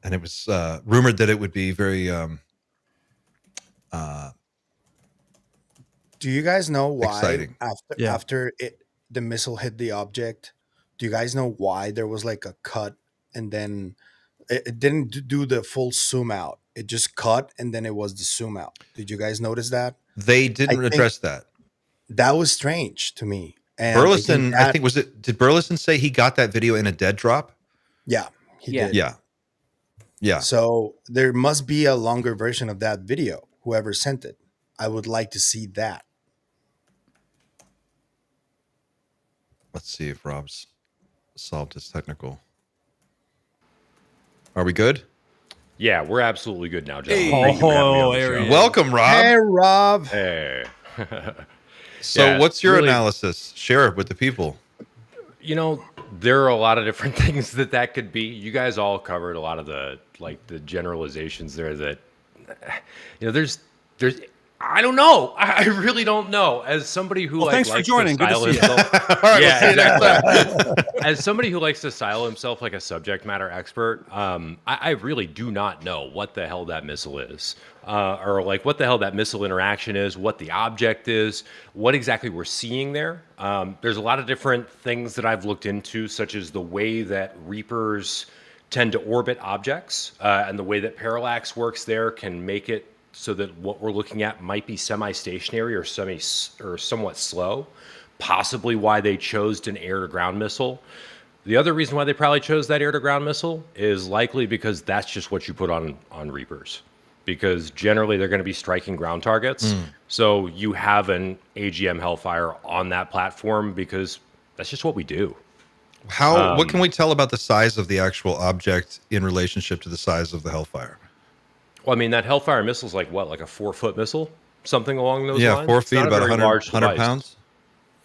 And it was rumored that it would be very Do you guys know why exciting. after the missile hit the object? Do you guys know why there was like a cut and then it didn't do the full zoom out? It just cut and then it was the zoom out. Did you guys notice that? They didn't think- address that. That was strange to me. And Burleson, I think, did Burleson say he got that video in a dead drop? Yeah, he Yeah. did. Yeah. So there must be a longer version of that video. Whoever sent it, I would like to see that. Let's see if Rob's solved his technical. Are we good? Yeah, we're absolutely good now, gentlemen. Hey. Thank you for having me on the there show. he is. Welcome, Rob. Hey, Rob. Hey. So Yeah, what's your really- analysis? Share it with the people. You know, there are a lot of different things that could be. You guys all covered a lot of the generalizations there that, you know, there's I don't know. I really don't know. As somebody who Thanks for likes joining. to Good to style see you. himself, All right, yeah, we'll see you next exactly. As somebody who likes to style himself like a subject matter expert, I really do not know what the hell that missile is, or like what the hell that missile interaction is, what the object is, what exactly we're seeing there. There's a lot of different things that I've looked into, such as the way that Reapers tend to orbit objects, and the way that parallax works there can make it so that what we're looking at might be semi-stationary or somewhat slow, possibly why they chose an air-to-ground missile. The other reason why they probably chose that air-to-ground missile is likely because that's just what you put on Reapers, because generally they're going to be striking ground targets. So you have an AGM Hellfire on that platform because that's just what we do. What can we tell about the size of the actual object in relationship to the size of the Hellfire? Well, I mean, that Hellfire missile is like what, like a 4-foot missile? Something along those Yeah, lines? 4 It's feet, not a about very 100, large 100 device. pounds.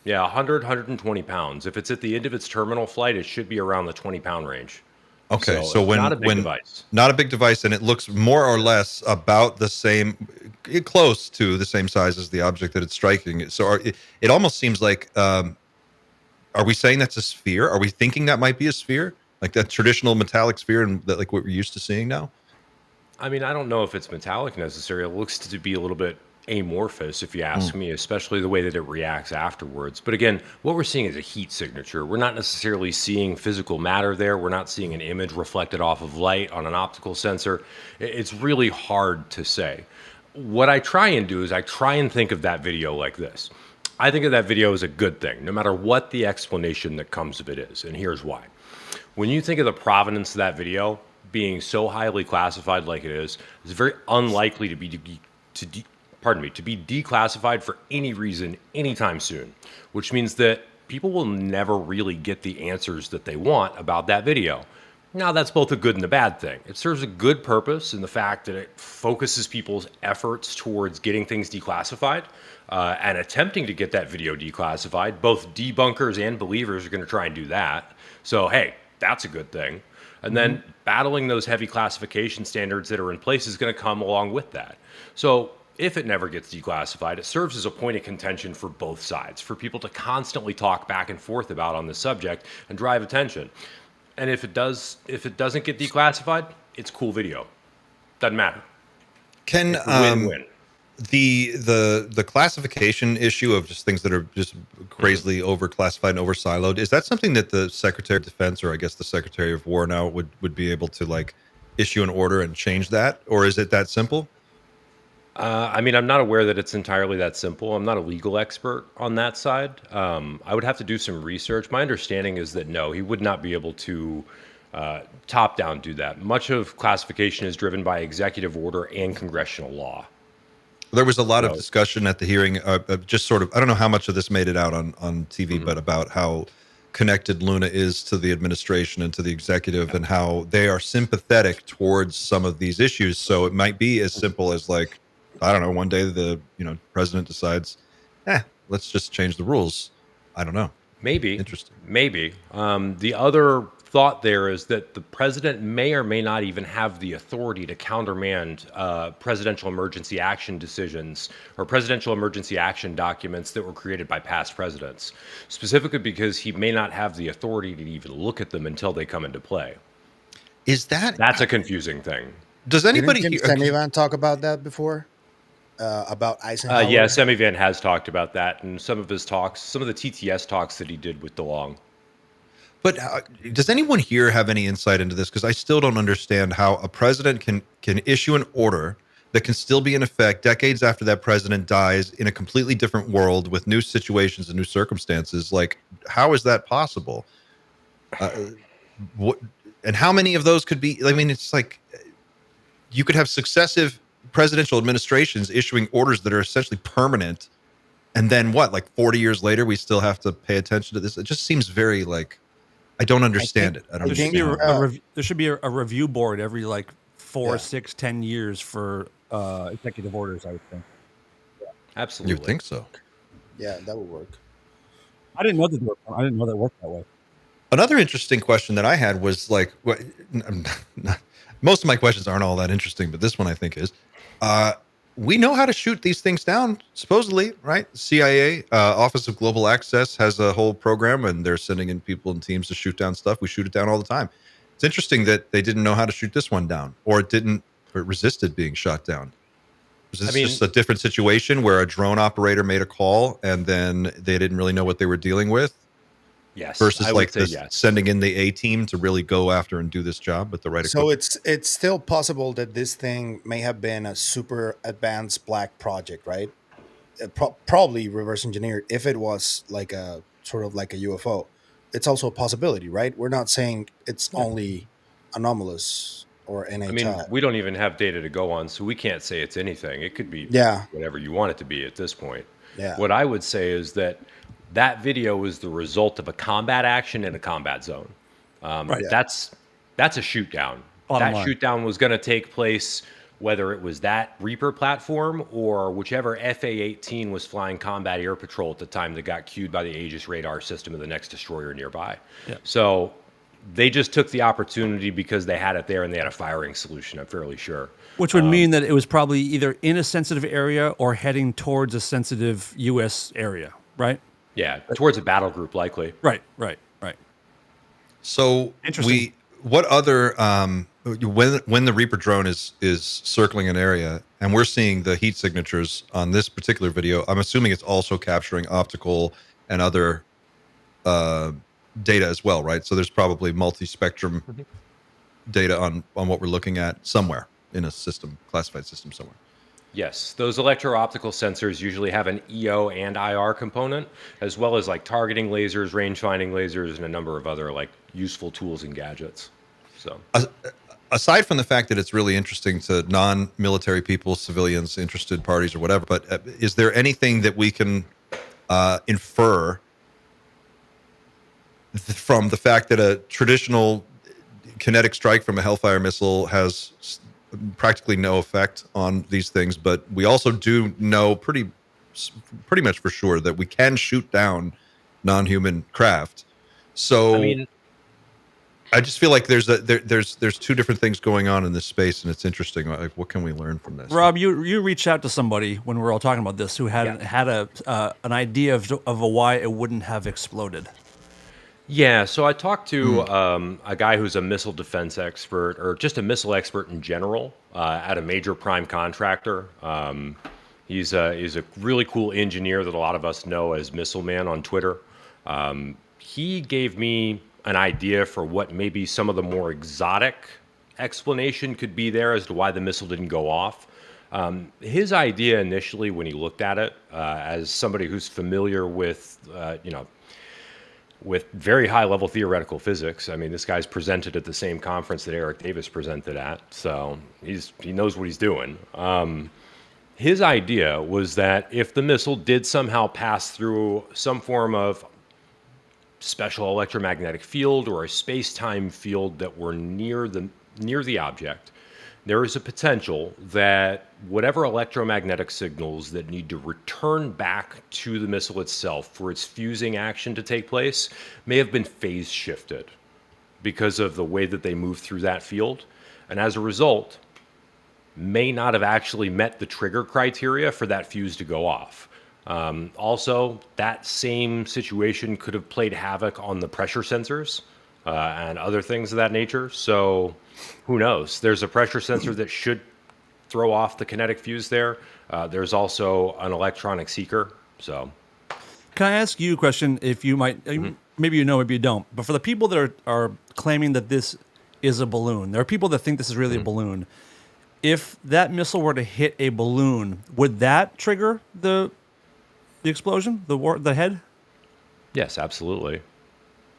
Yeah, 120 pounds. If it's at the end of its terminal flight, it should be around the 20-pound range. Okay, So so it's when not a big when device. not a big device, and it looks more or less about the same. close to the same size as the object that it's striking. So it almost seems like, are we saying that's a sphere? Are we thinking that might be a sphere, like that traditional metallic sphere, and that, like what we're used to seeing now? I mean, I don't know if it's metallic necessarily. It looks to be a little bit amorphous, if you ask me, especially the way that it reacts afterwards. But again, what we're seeing is a heat signature. We're not necessarily seeing physical matter there. We're not seeing an image reflected off of light on an optical sensor. It's really hard to say. What I try and do is I try and think of that video like this. I think of that video as a good thing, no matter what the explanation that comes of it is. And here's why. When you think of the provenance of that video being so highly classified like it is, it's very unlikely to be declassified for any reason anytime soon, which means that people will never really get the answers that they want about that video. Now, that's both a good and a bad thing. It serves a good purpose in the fact that it focuses people's efforts towards getting things declassified and attempting to get that video declassified. Both debunkers and believers are going to try and do that. So, hey, that's a good thing. And then battling those heavy classification standards that are in place is going to come along with that. So if it never gets declassified, it serves as a point of contention for both sides, for people to constantly talk back and forth about on the subject and drive attention. And if it doesn't get declassified, it's cool video. Doesn't matter. Can It's a win-win. the classification issue of just things that are just crazily overclassified and over-siloed, is that something that the Secretary of Defense, or I guess the Secretary of War now, would be able to like issue an order and change that? Or is it that simple? I mean, I'm not aware that it's entirely that simple. I'm not a legal expert on that side. I would have to do some research. My understanding is that no, he would not be able to top-down do that. Much of classification is driven by executive order and congressional law. There was a lot of discussion at the hearing, just sort of, I don't know how much of this made it out on TV, but about how connected Luna is to the administration and to the executive, and how they are sympathetic towards some of these issues. So it might be as simple as like, I don't know, one day the president decides, let's just change the rules. I don't know. Maybe. Interesting. Maybe. The other thought there is that the president may or may not even have the authority to countermand presidential emergency action decisions or presidential emergency action documents that were created by past presidents, specifically because he may not have the authority to even look at them until they come into play. That's a confusing thing. Does anybody Didn't Tim Semivan talk about that before? About Eisenhower? Yeah, Semivan has talked about that, and some of his talks, some of the TTS talks that he did with DeLong. But does anyone here have any insight into this? Because I still don't understand how a president can issue an order that can still be in effect decades after that president dies in a completely different world with new situations and new circumstances. Like, how is that possible? And how many of those could be? I mean, it's like you could have successive presidential administrations issuing orders that are essentially permanent, and then what? Like 40 years later, we still have to pay attention to this. It just seems very like I don't understand it. I don't understand. There should be a review board every like 4, 6, 10 years for executive orders, I would think. Absolutely. You think so? Yeah, that would work. I didn't know that worked that way. Another interesting question that I had was like, most of my questions aren't all that interesting, but this one I think is. We know how to shoot these things down, supposedly, right? CIA, Office of Global Access, has a whole program, and they're sending in people and teams to shoot down stuff. We shoot it down all the time. It's interesting that they didn't know how to shoot this one down, or it resisted being shot down. Was this just a different situation where a drone operator made a call and then they didn't really know what they were dealing with? Yes. Versus sending in the A team to really go after and do this job with the right equipment. So it's still possible that this thing may have been a super advanced black project, right? Probably reverse engineered if it was like a sort of like a UFO. It's also a possibility, right? We're not saying it's only anomalous or NHI. I mean, we don't even have data to go on, so we can't say it's anything. It could be whatever you want it to be at this point. Yeah. What I would say is that video is the result of a combat action in a combat zone. Right. That's a shoot down. Bottom That line. shoot down was going to take place whether it was that Reaper platform or whichever FA-18 was flying combat air patrol at the time that got cued by the Aegis radar system of the next destroyer nearby. Yeah. So They just took the opportunity because they had it there and they had a firing solution, I'm fairly sure. Which would mean that it was probably either in a sensitive area or heading towards a sensitive U.S. area, right? Yeah, towards a battle group, likely. Right. So Interesting. what other when the Reaper drone is circling an area and we're seeing the heat signatures on this particular video, I'm assuming it's also capturing optical and other data as well, right? So there's probably multi-spectrum data on what we're looking at somewhere in a system, classified system somewhere. Yes, those electro-optical sensors usually have an EO and IR component, as well as like targeting lasers, range-finding lasers, and a number of other like useful tools and gadgets. So, aside from the fact that it's really interesting to non-military people, civilians, interested parties, or whatever, but is there anything that we can infer from the fact that a traditional kinetic strike from a Hellfire missile has practically no effect on these things, but we also do know pretty much for sure that we can shoot down non-human craft. So I just feel like there's two different things going on in this space, and it's interesting. Like, what can we learn from this? Rob, you reached out to somebody when we were all talking about this who had an idea of why it wouldn't have exploded. yeah, so I talked to a guy who's a missile defense expert, or just a missile expert in general, at a major prime contractor. He's a really cool engineer that a lot of us know as Missile Man on Twitter. He gave me an idea for what maybe some of the more exotic explanation could be there as to why the missile didn't go off. His idea initially, when he looked at it, as somebody who's familiar with, with very high level theoretical physics. I mean, this guy's presented at the same conference that Eric Davis presented at, so he knows what he's doing. His idea was that if the missile did somehow pass through some form of special electromagnetic field or a space-time field that were near the object, there is a potential that whatever electromagnetic signals that need to return back to the missile itself for its fusing action to take place may have been phase shifted because of the way that they move through that field, and as a result may not have actually met the trigger criteria for that fuse to go off. Also, that same situation could have played havoc on the pressure sensors and other things of that nature. So who knows? There's a pressure sensor that should throw off the kinetic fuse there. There's also an electronic seeker. So Can I ask you a question? If you might, maybe you know, maybe you don't. But for the people that are claiming that this is a balloon, there are people that think this is really a balloon. If that missile were to hit a balloon, would that trigger the explosion, the head? yes, absolutely.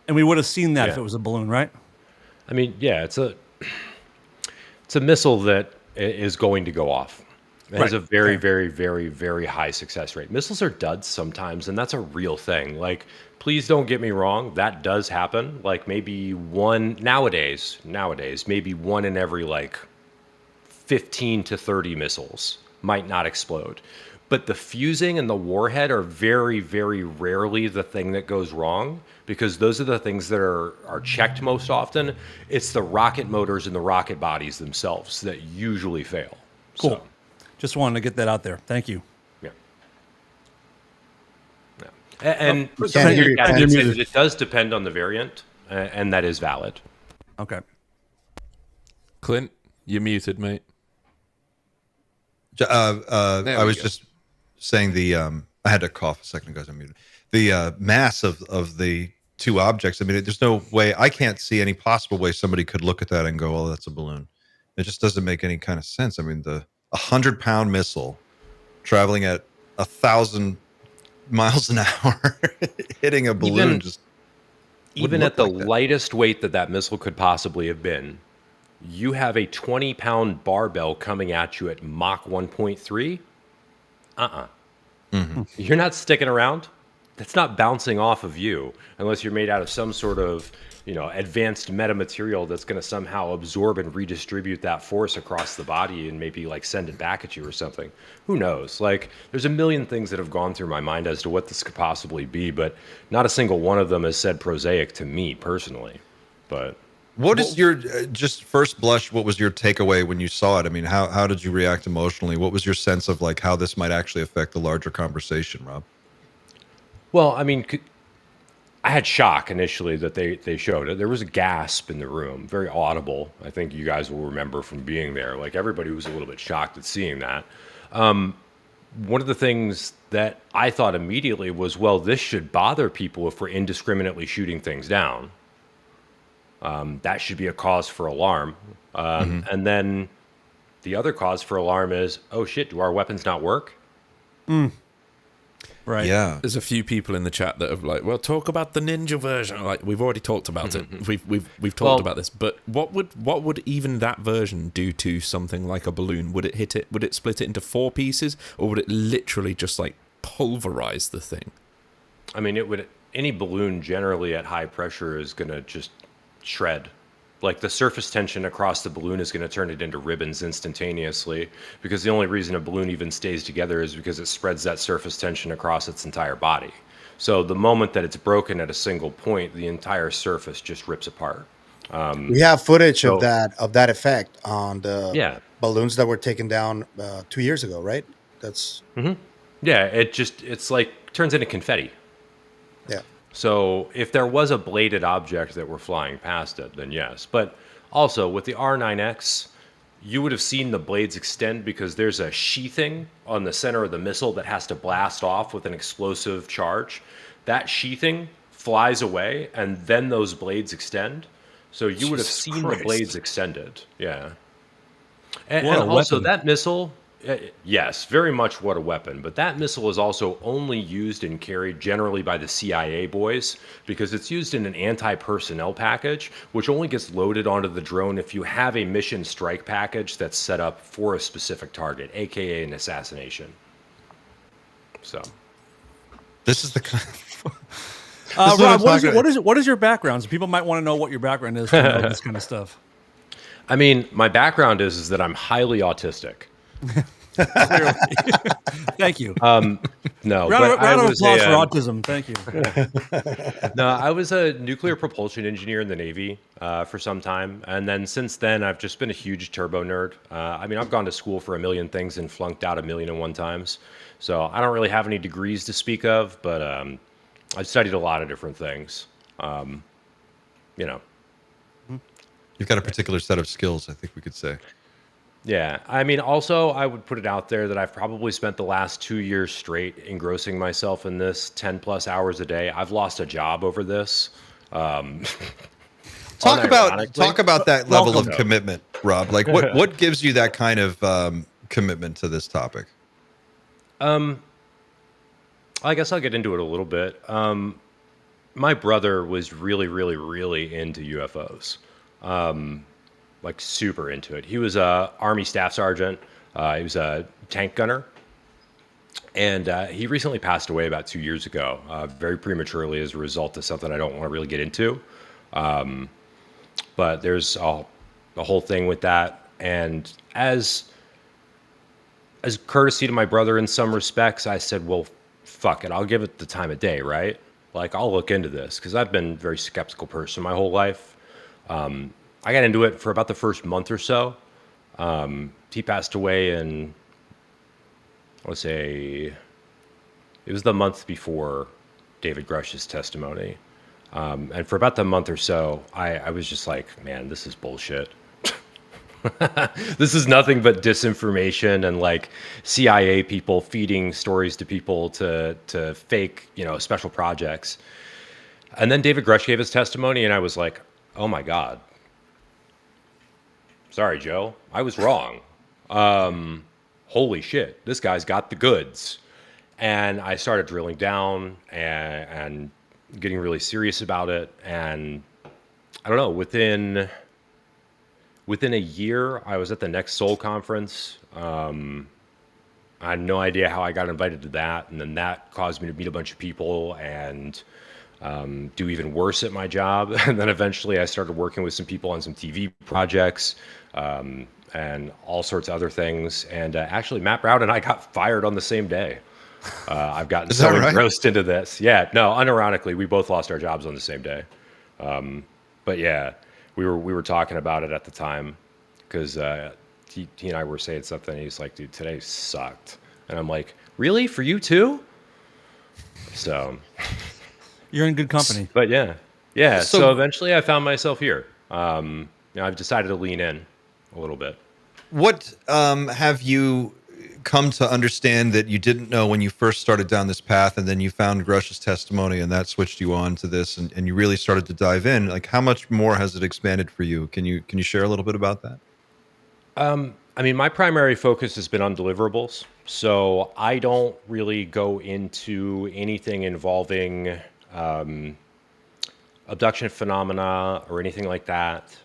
And we would have seen that if Yeah. it was a balloon, right? I mean, yeah, it's a missile that is going to go off. It has Right. a very, very, very, very high success rate. Missiles are duds sometimes, and that's a real thing. Like, please don't get me wrong, that does happen. Like maybe one nowadays, maybe one in every like 15 to 30 missiles might not explode. But the fusing and the warhead are very, very rarely the thing that goes wrong, because those are the things that are checked most often. It's the rocket motors and the rocket bodies themselves that usually fail. Cool. So, Just wanted to get that out there. Thank you. yeah. And Can't something hear you, I Ken. did say that it does depend on the variant, and that is valid. Okay. Clint, you're muted, mate. I was just saying I had to cough a second ago. I muted. The mass of the two objects. I mean, there's no way, I can't see any possible way somebody could look at that and go, "Oh, that's a balloon." It just doesn't make any kind of sense. I mean, the 100-pound missile traveling at 1,000 miles an hour hitting a balloon Even at the lightest weight that missile could possibly have been, you have a 20-pound barbell coming at you at Mach 1.3. You're not sticking around. That's not bouncing off of you unless you're made out of some sort of, advanced metamaterial that's going to somehow absorb and redistribute that force across the body and maybe like send it back at you or something. Who knows? Like, there's a million things that have gone through my mind as to what this could possibly be, but not a single one of them has said prosaic to me personally. But what is your just first blush? What was your takeaway when you saw it? I mean, how did you react emotionally? What was your sense of like how this might actually affect the larger conversation, Rob? well, I mean, I had shock initially that they showed it. There was a gasp in the room, very audible. I think you guys will remember from being there. Like everybody was a little bit shocked at seeing that. One of the things that I thought immediately was, well, this should bother people if we're indiscriminately shooting things down. That should be a cause for alarm. And then the other cause for alarm is, oh shit, do our weapons not work? Right. Yeah. There's a few people in the chat that have like, well, talk about the ninja version. Like we've already talked about it. We've talked about this. But what would even that version do to something like a balloon? Would it hit it? Would it split it into 4 pieces, or would it literally just like pulverize the thing? I mean, it would. Any balloon generally at high pressure is going to just shred. Like the surface tension across the balloon is going to turn it into ribbons instantaneously, because the only reason a balloon even stays together is because it spreads that surface tension across its entire body. So the moment that it's broken at a single point, the entire surface just rips apart. We have footage so- of that effect on the Yeah. balloons that were taken down 2 years ago, right? That's Yeah, it's like turns into confetti. yeah. So if there was a bladed object that were flying past it, then yes. But also with the R9X, you would have seen the blades extend because there's a sheathing on the center of the missile that has to blast off with an explosive charge. That sheathing flies away, and then those blades extend. So you would have Jesus seen Christ. the blades extended. Yeah. And What a also weapon. that missile, yes, very much what a weapon. But that missile is also only used and carried generally by the CIA boys, because it's used in an anti-personnel package, which only gets loaded onto the drone if you have a mission strike package that's set up for a specific target, aka an assassination. So This is the kind Rob, what I'm what talking is your background? So people might want to know what your background is to know this kind of stuff. I mean, my background is that I'm highly autistic. Clearly. Thank you. No, round but I of was applause a, for autism. Thank you. No, I was a nuclear propulsion engineer in the Navy for some time. And then since then, I've just been a huge turbo nerd. I mean, I've gone to school for a million things and flunked out 1,000,001 times. So I don't really have any degrees to speak of, but I've studied a lot of different things. You know. You've got a particular set of skills, I think we could say. Yeah. I mean, also, I would put it out there that I've probably spent the last 2 years straight engrossing myself in this 10 plus hours a day. I've lost a job over this. Talk about that level of Welcome. commitment, Rob. Like what gives you that kind of commitment to this topic? I guess I'll get into it a little bit. My brother was really, really, really into UFOs. Like super into it. He was a Army Staff Sergeant. He was a tank gunner. And he recently passed away about 2 years ago, very prematurely as a result of something I don't want to really get into. But there's a whole thing with that. And as courtesy to my brother in some respects, I said, well, fuck it. I'll give it the time of day, right? Like, I'll look into this, because I've been a very skeptical person my whole life. I got into it for about the first month or so. He passed away in, I would say, it was the month before David Grush's testimony. And for about the month or so, I was just like, man, this is bullshit. This is nothing but disinformation and like CIA people feeding stories to people to fake, special projects. And then David Grush gave his testimony, and I was like, oh my God. Sorry, Joe. I was wrong. Holy shit. This guy's got the goods. And I started drilling down and getting really serious about it. And I don't know, within a year, I was at the Next Soul conference. I had no idea how I got invited to that. And then that caused me to meet a bunch of people and do even worse at my job. And then eventually I started working with some people on some TV projects and all sorts of other things. And actually, Matt Brown and I got fired on the same day. I've gotten Is so that right? engrossed into this. Yeah, no, unironically, we both lost our jobs on the same day. But yeah, we were talking about it at the time because he and I were saying something. And he's like, "Dude, today sucked," and I'm like, "Really? For you too?" So You're in good company. But yeah. So eventually, I found myself here. I've decided to lean in a little bit. What have you come to understand that you didn't know when you first started down this path, and then you found Grush's testimony, and that switched you on to this, and you really started to dive in? Like, how much more has it expanded for you? Can you share a little bit about that? I mean, my primary focus has been on deliverables, so I don't really go into anything involving abduction phenomena or anything like that.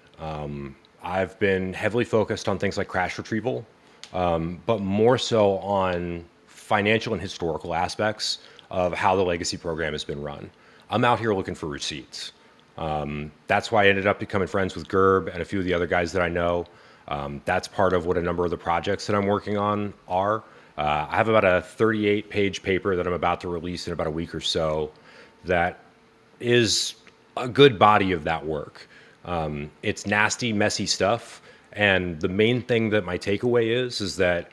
I've been heavily focused on things like crash retrieval, but more so on financial and historical aspects of how the legacy program has been run. I'm out here looking for receipts. That's why I ended up becoming friends with Gerb and a few of the other guys that I know. That's part of what a number of the projects that I'm working on are. I have about a 38-page paper that I'm about to release in about a week or so that is a good body of that work. It's nasty, messy stuff. And the main thing that my takeaway is that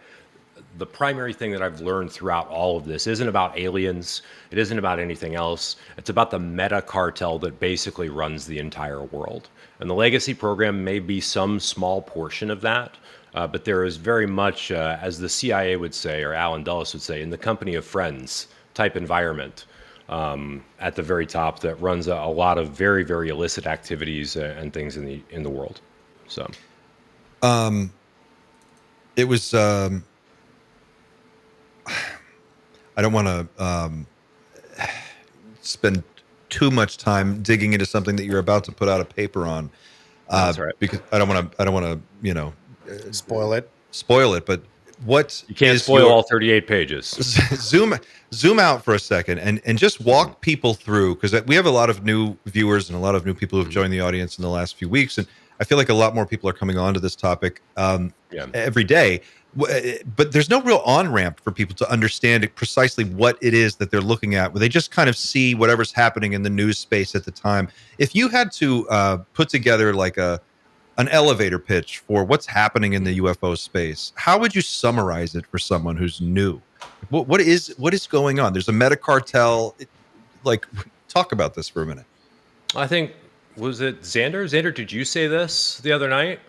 the primary thing that I've learned throughout all of this isn't about aliens. It isn't about anything else. It's about the meta cartel that basically runs the entire world. And the legacy program may be some small portion of that. But there is very much, as the CIA would say, or Alan Dulles would say, in the company of friends type environment at the very top that runs a lot of very, very illicit activities and things in the world. So, it was. I don't want to spend too much time digging into something that you're about to put out a paper on, that's right. because I don't want to, Spoil it. But what You can't is spoil your- all 38 pages. zoom out for a second and just walk people through, because we have a lot of new viewers and a lot of new people who've joined the audience in the last few weeks, and I feel like a lot more people are coming on to this topic every day. But there's no real on-ramp for people to understand precisely what it is that they're looking at, where they just kind of see whatever's happening in the news space at the time. If you had to put together like an elevator pitch for what's happening in the UFO space, how would you summarize it for someone who's new? What is going on? There's a meta cartel. Like, talk about this for a minute. I think, was it Xander? Xander, did you say this the other night?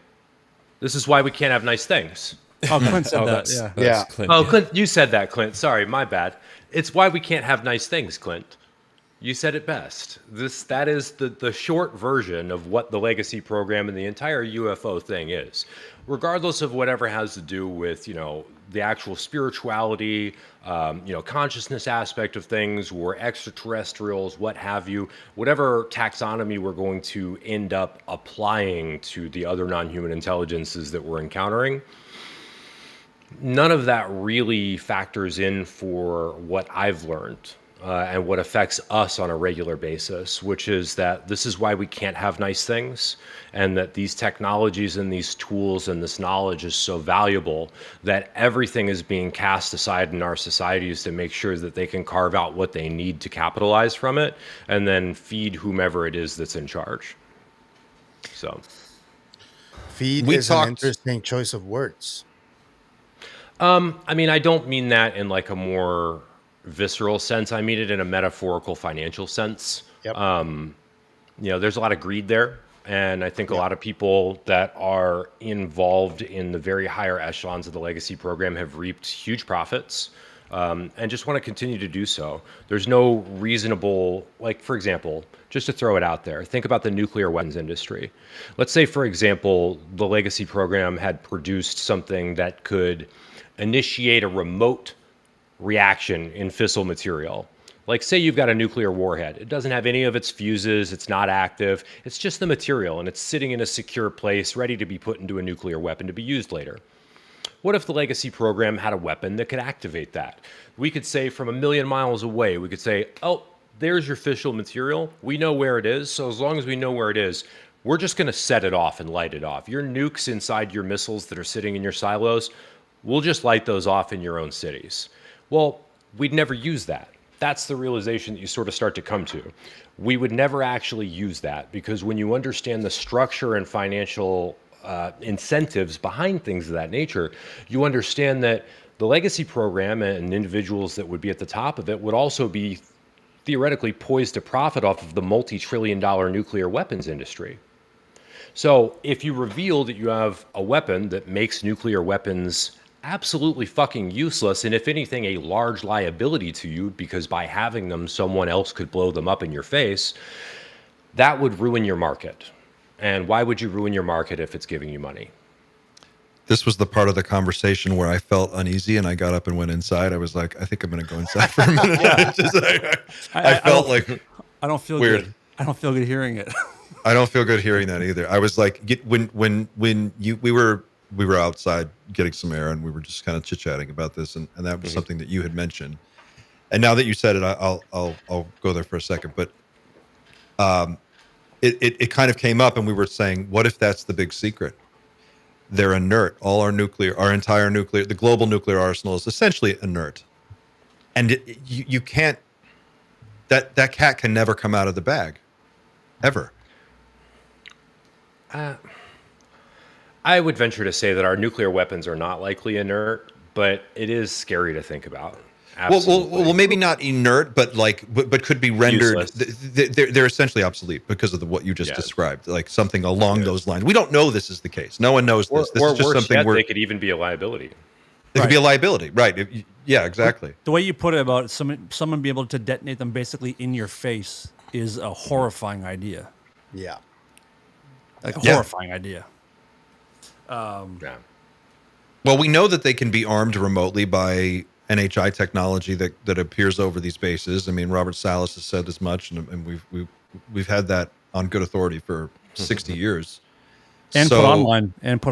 This is why we can't have nice things. Oh, Clint said that. Yeah. Clint, Oh, Clint, you said that, Clint. Sorry, my bad. It's why we can't have nice things, Clint. You said it best. That is the short version of what the legacy program and the entire UFO thing is. Regardless of whatever has to do with, the actual spirituality, consciousness aspect of things, or extraterrestrials, what have you, whatever taxonomy we're going to end up applying to the other non-human intelligences that we're encountering, none of that really factors in for what I've learned and what affects us on a regular basis, which is that this is why we can't have nice things, and that these technologies and these tools and this knowledge is so valuable that everything is being cast aside in our societies to make sure that they can carve out what they need to capitalize from it and then feed whomever it is that's in charge. So, Feed is an interesting choice of words. I mean, I don't mean that in like a more visceral sense. I mean it in a metaphorical financial sense. Yep. There's a lot of greed there. And I think a lot of people that are involved in the very higher echelons of the legacy program have reaped huge profits and just want to continue to do so. There's no reasonable, like, for example, just to throw it out there, think about the nuclear weapons industry. Let's say, for example, the legacy program had produced something that could initiate a remote reaction in fissile material. Like, say you've got a nuclear warhead. It doesn't have any of its fuses. It's not active. It's just the material, and it's sitting in a secure place, ready to be put into a nuclear weapon to be used later. What if the legacy program had a weapon that could activate that? We could say from 1,000,000 miles away, we could say, oh, there's your fissile material. We know where it is. So as long as we know where it is, we're just going to set it off and light it off. Your nukes inside your missiles that are sitting in your silos, we'll just light those off in your own cities. Well, we'd never use that. That's the realization that you sort of start to come to. We would never actually use that, because when you understand the structure and financial incentives behind things of that nature, you understand that the legacy program and individuals that would be at the top of it would also be theoretically poised to profit off of the multi-trillion-dollar nuclear weapons industry. So if you reveal that you have a weapon that makes nuclear weapons absolutely fucking useless, and if anything, a large liability to you, because by having them, someone else could blow them up in your face, that would ruin your market. And why would you ruin your market if it's giving you money? This was the part of the conversation where I felt uneasy and I got up and went inside. I was like, I think I'm going to go inside for a minute. I felt like I don't feel weird. good. I don't feel good hearing it. I don't feel good hearing that either. I was like, we were outside getting some air and we were just kind of chit-chatting about this, and that was something that you had mentioned. And now that you said it, I'll go there for a second. But it kind of came up, and we were saying, what if that's the big secret? They're inert. All our entire nuclear, the global nuclear arsenal is essentially inert, and you can't. That cat can never come out of the bag, ever. I would venture to say that our nuclear weapons are not likely inert, but it is scary to think about. Well, maybe not inert, but could be rendered. They're essentially obsolete because of what you just described, like something along those lines. We don't know this is the case. No one knows this. This or is just worse something yet, where they could even be a liability. They could be a liability, right? Yeah, exactly. The way you put it about someone being able to detonate them basically in your face is a horrifying idea. Yeah. Like a horrifying idea. Yeah. Well, we know that they can be armed remotely by NHI technology that appears over these bases. I mean, Robert Salas has said as much, and we've had that on good authority for 60 years. And put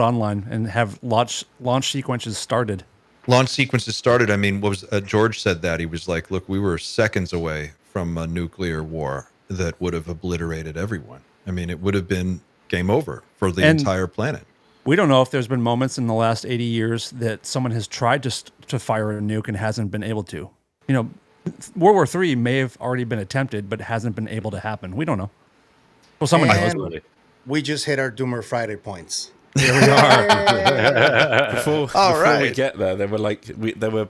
online and have launch sequences started. Launch sequences started. I mean, what was George said that he was like, look, we were seconds away from a nuclear war that would have obliterated everyone. I mean, it would have been game over for the entire planet. We don't know if there's been moments in the last 80 years that someone has tried to fire a nuke and hasn't been able to. You know, World War III may have already been attempted, but hasn't been able to happen. We don't know. Well, someone knows. We just hit our Doomer Friday points. Here we are. Before we get there, there were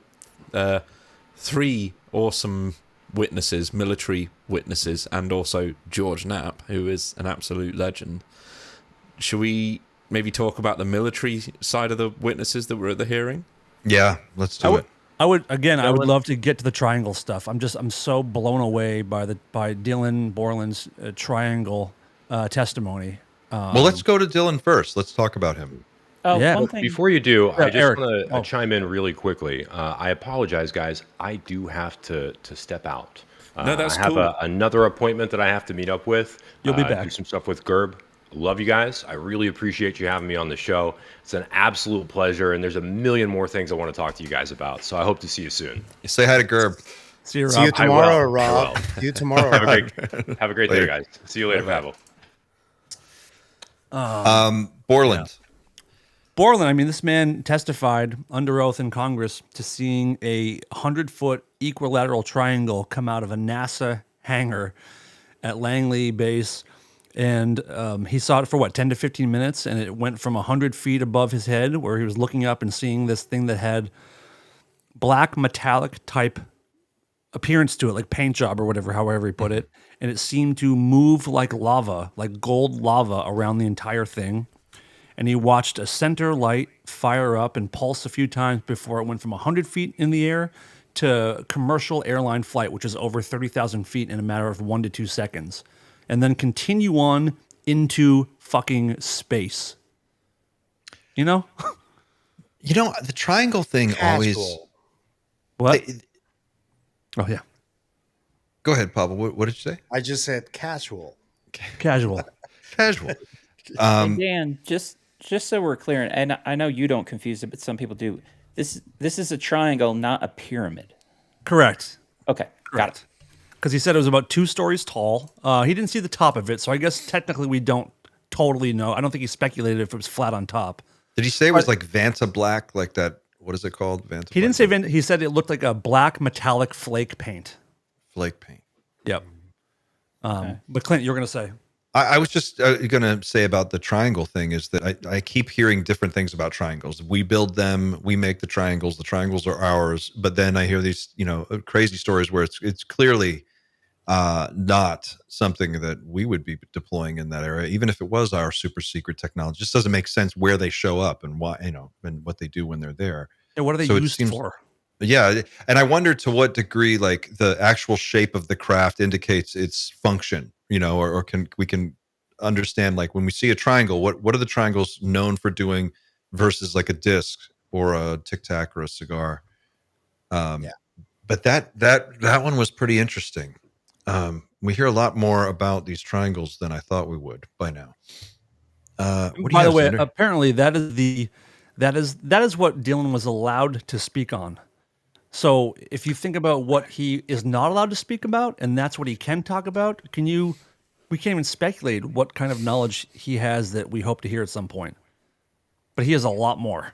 3 awesome witnesses, military witnesses, and also George Knapp, who is an absolute legend. Should we maybe talk about the military side of the witnesses that were at the hearing? Yeah, let's do it. I would love to get to the triangle stuff. I'm so blown away by Dylan Borland's triangle testimony. Well, let's go to Dylan first. Let's talk about him. Oh, Yeah. one thing. Before you do, I just Eric. want to chime in really quickly. I apologize, guys. I do have to step out. No, that's I have cool. Another appointment that I have to meet up with. You'll be back. Do some stuff with Gerb. Love you guys. I really appreciate you having me on the show. It's an absolute pleasure, and there's a million more things I want to talk to you guys about. So I hope to see you soon. Say hi to Gerb. See you, Rob. See you tomorrow, I Rob. will. See you tomorrow. Have a great day, guys. See you later, Pavel. Borland. Borland, I mean, this man testified under oath in Congress to seeing a 100-foot equilateral triangle come out of a NASA hangar at Langley Base. And he saw it for 10 to 15 minutes, and it went from 100 feet above his head, where he was looking up and seeing this thing that had black metallic type appearance to it, like paint job or whatever, however he put it. And it seemed to move like lava, like gold lava around the entire thing. And he watched a center light fire up and pulse a few times before it went from 100 feet in the air to commercial airline flight, which is over 30,000 feet in a matter of 1 to 2 seconds. And then continue on into fucking space. You know? The triangle thing always... What? Oh, yeah. Go ahead, Pablo. What did you say? I just said casual. Casual. Casual. And Dan, just so we're clear, and I know you don't confuse it, but some people do. This is a triangle, not a pyramid. Correct. Okay, got it. Because he said it was about 2 stories tall. He didn't see the top of it, so I guess technically we don't totally know. I don't think he speculated if it was flat on top. Did he say it was like Vanta Black, like that? What is it called? Vanta. He didn't say Vanta. He said it looked like a black metallic flake paint. Flake paint. Yep. But Clint, you're going to say. I was just going to say about the triangle thing is that I keep hearing different things about triangles. We build them, we make the triangles are ours. But then I hear these, crazy stories where it's clearly not something that we would be deploying in that area, even if it was our super secret technology. It just doesn't make sense where they show up and why, and what they do when they're there. And what are they used for? Yeah, and I wonder to what degree, like, the actual shape of the craft indicates its function, or can we understand, like, when we see a triangle, what are the triangles known for doing versus like a disc or a Tic Tac or a cigar? Yeah. But that one was pretty interesting. We hear a lot more about these triangles than I thought we would by now. By the way, apparently that is what Dylan was allowed to speak on. So if you think about what he is not allowed to speak about, and that's what he can talk about, we can't even speculate what kind of knowledge he has that we hope to hear at some point. But he has a lot more.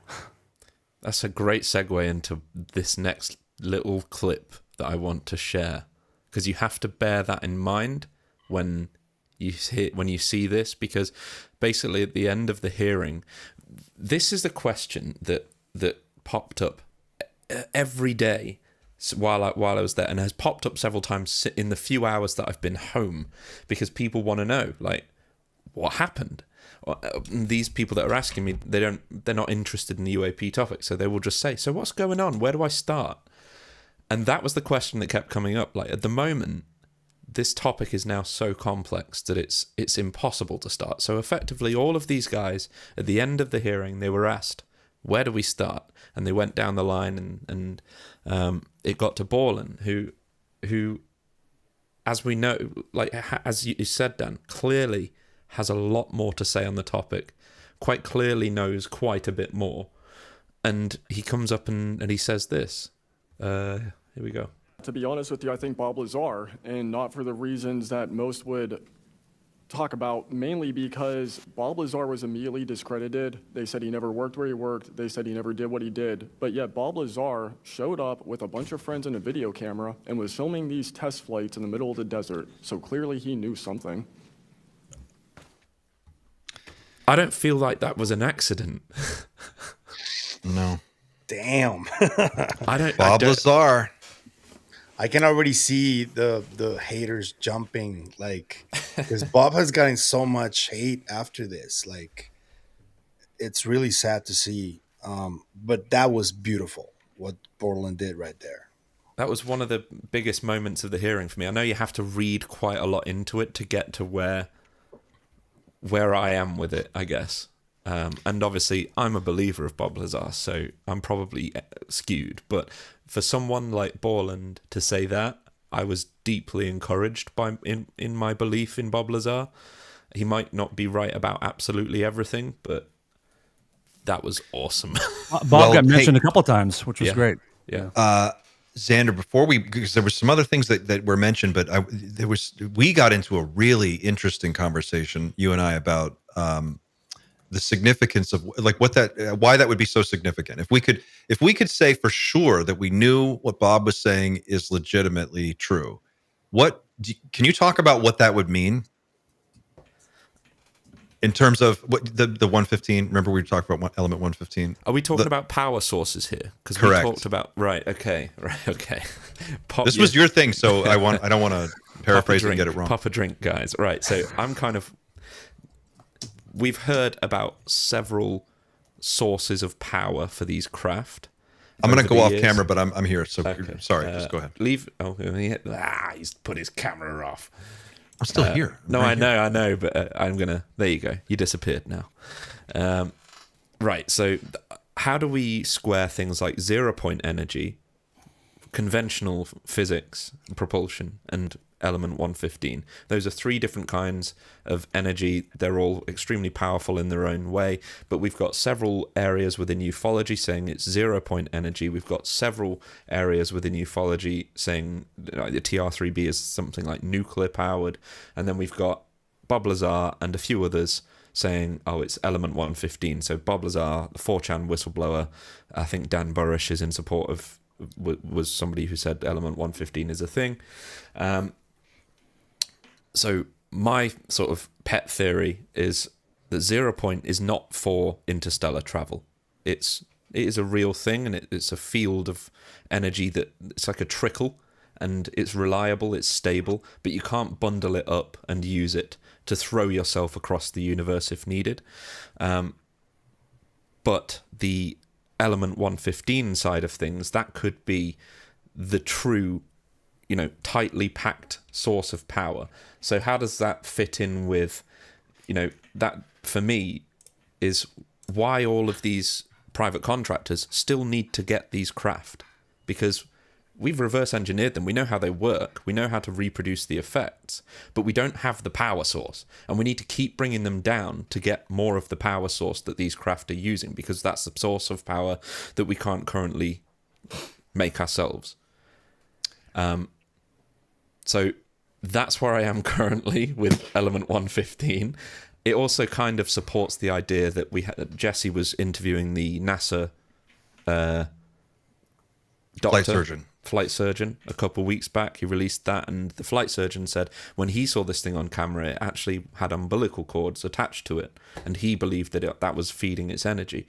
That's a great segue into this next little clip that I want to share, because you have to bear that in mind when you see this, because basically at the end of the hearing, this is the question that popped up every day while I was there, and has popped up several times in the few hours that I've been home, because people want to know, like, what happened. These people that are asking me, they're not interested in the UAP topic, so they will just say, so what's going on? Where do I start? And that was the question that kept coming up. Like, at the moment, this topic is now so complex that it's impossible to start. So effectively, all of these guys, at the end of the hearing, they were asked, where do we start? And they went down the line, and it got to Borland, who, as we know, like, as you said, Dan, clearly has a lot more to say on the topic, quite clearly knows quite a bit more. And he comes up and he says this. Here we go. To be honest with you, I think Bob Lazar, and not for the reasons that most would talk about, mainly because Bob Lazar was immediately discredited. They said he never worked where he worked. They said he never did what he did. But yet Bob Lazar showed up with a bunch of friends and a video camera and was filming these test flights in the middle of the desert. So clearly he knew something. I don't feel like that was an accident. No. Damn. Bob Lazar. I can already see the haters jumping, like, because Bob has gotten so much hate after this. Like, it's really sad to see. But that was beautiful, what Borland did right there. That was one of the biggest moments of the hearing for me. I know you have to read quite a lot into it to get to where I am with it, I guess. And obviously, I'm a believer of Bob Lazar, so I'm probably skewed. But for someone like Borland to say that, I was deeply encouraged in my belief in Bob Lazar. He might not be right about absolutely everything, but that was awesome. Bob got mentioned a couple times, which was great. Yeah. Xander, because there were some other things that were mentioned, but we got into a really interesting conversation, you and I, about the significance of, like, why that would be so significant. If we could say for sure that we knew what Bob was saying is legitimately true, can you talk about what that would mean in terms of what the 115? Remember, we talked about element 115. Are we talking about power sources here? Because we talked about okay. This was your thing, so I don't want to paraphrase and get it wrong. Pop a drink, guys. Right. So we've heard about several sources of power for these craft. I'm going to go off camera, but I'm here. So sorry, just go ahead. He's put his camera off. I'm still here. I know, but I'm going to... There you go. You disappeared now. Right, so how do we square things like 0-point energy, conventional physics, propulsion, and element 115? Those are three different kinds of energy. They're all extremely powerful in their own way, but we've got several areas within ufology saying it's 0-point energy. We've got several areas within ufology saying the TR3B is something like nuclear powered, and then we've got Bob Lazar and a few others saying, it's element 115. So Bob Lazar, the 4chan whistleblower, I think Dan Burrish is in support of was somebody who said element 115 is a thing. So my sort of pet theory is that 0 point is not for interstellar travel. It is a real thing, and it's a field of energy that it's like a trickle, and it's reliable, it's stable, but you can't bundle it up and use it to throw yourself across the universe if needed. But the element 115 side of things, that could be the true, tightly packed source of power. So how does that fit in with, that for me is why all of these private contractors still need to get these craft, because we've reverse engineered them. We know how they work. We know how to reproduce the effects, but we don't have the power source, and we need to keep bringing them down to get more of the power source that these craft are using, because that's the source of power that we can't currently make ourselves. So that's where I am currently with element 115. It also kind of supports the idea that Jesse was interviewing the NASA flight surgeon a couple of weeks back. He released that, and the flight surgeon said when he saw this thing on camera, it actually had umbilical cords attached to it, and he believed that that was feeding its energy.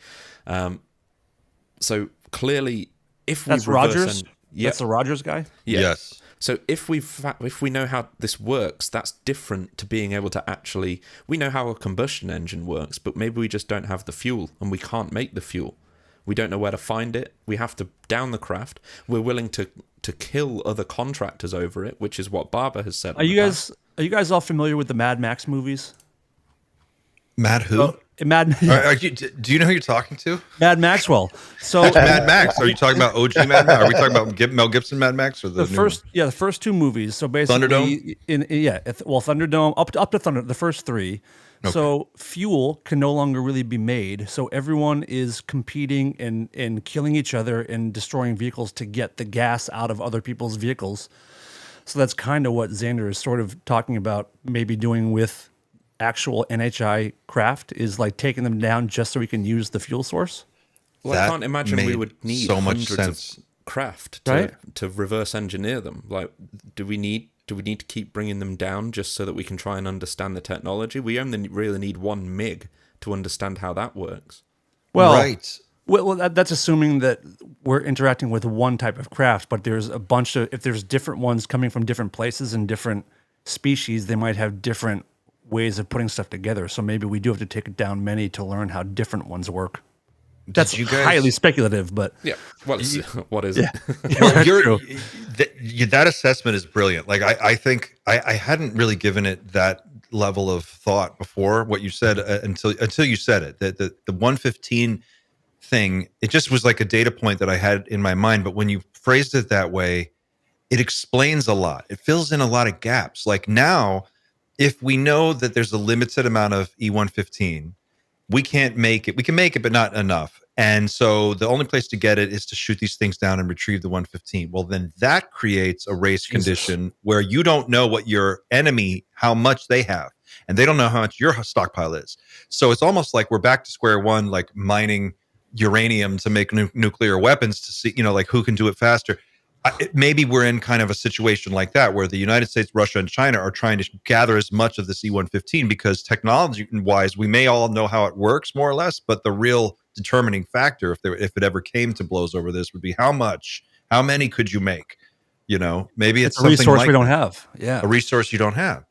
So clearly, if that's we Rogers, that's the Rogers guy. Yeah. Yes. So if we know how this works, that's different to being able to actually... We know how a combustion engine works, but maybe we just don't have the fuel, and we can't make the fuel. We don't know where to find it. We have to down the craft. We're willing to kill other contractors over it, which is what Barber has said. Are you guys all familiar with the Mad Max movies? Mad who? Mad. Do you know who you're talking to? Mad Maxwell. So Mad Max. Are you talking about OG Mad Max? Are we talking about Mel Gibson Mad Max or the first? Yeah, the first two movies. So basically, Thunderdome. Thunderdome up to Thunder. The first three. Okay. So fuel can no longer really be made. So everyone is competing and killing each other and destroying vehicles to get the gas out of other people's vehicles. So that's kind of what Xander is sort of talking about, maybe doing with actual NHI craft, is like taking them down just so we can use the fuel source. Well, I can't imagine we would need so much hundreds of craft to reverse engineer them. Like, do we need to keep bringing them down just so that we can try and understand the technology? We only really need one MiG to understand how that works. Well, right. Well, that's assuming that we're interacting with one type of craft, but there's a bunch of, if there's different ones coming from different places and different species, they might have different ways of putting stuff together. So maybe we do have to take down many to learn how different ones work. That's highly speculative, but yeah. Well, what is it? Well, that assessment is brilliant. Like I think I hadn't really given it that level of thought before what you said until you said it. That the 115 thing, it just was like a data point that I had in my mind. But when you phrased it that way, it explains a lot. It fills in a lot of gaps. Like now, if we know that there's a limited amount of E115, we can't make it. We can make it, but not enough. And so the only place to get it is to shoot these things down and retrieve the 115. Well, then that creates a race condition where you don't know what your enemy, how much they have, and they don't know how much your stockpile is. So it's almost like we're back to square one, like mining uranium to make nuclear weapons to see, like who can do it faster. Maybe we're in kind of a situation like that where the United States, Russia, and China are trying to gather as much of this E115 because technology-wise, we may all know how it works more or less, but the real determining factor, if it ever came to blows over this, would be how many could you make? Maybe it's a resource like we don't have. Yeah, a resource you don't have.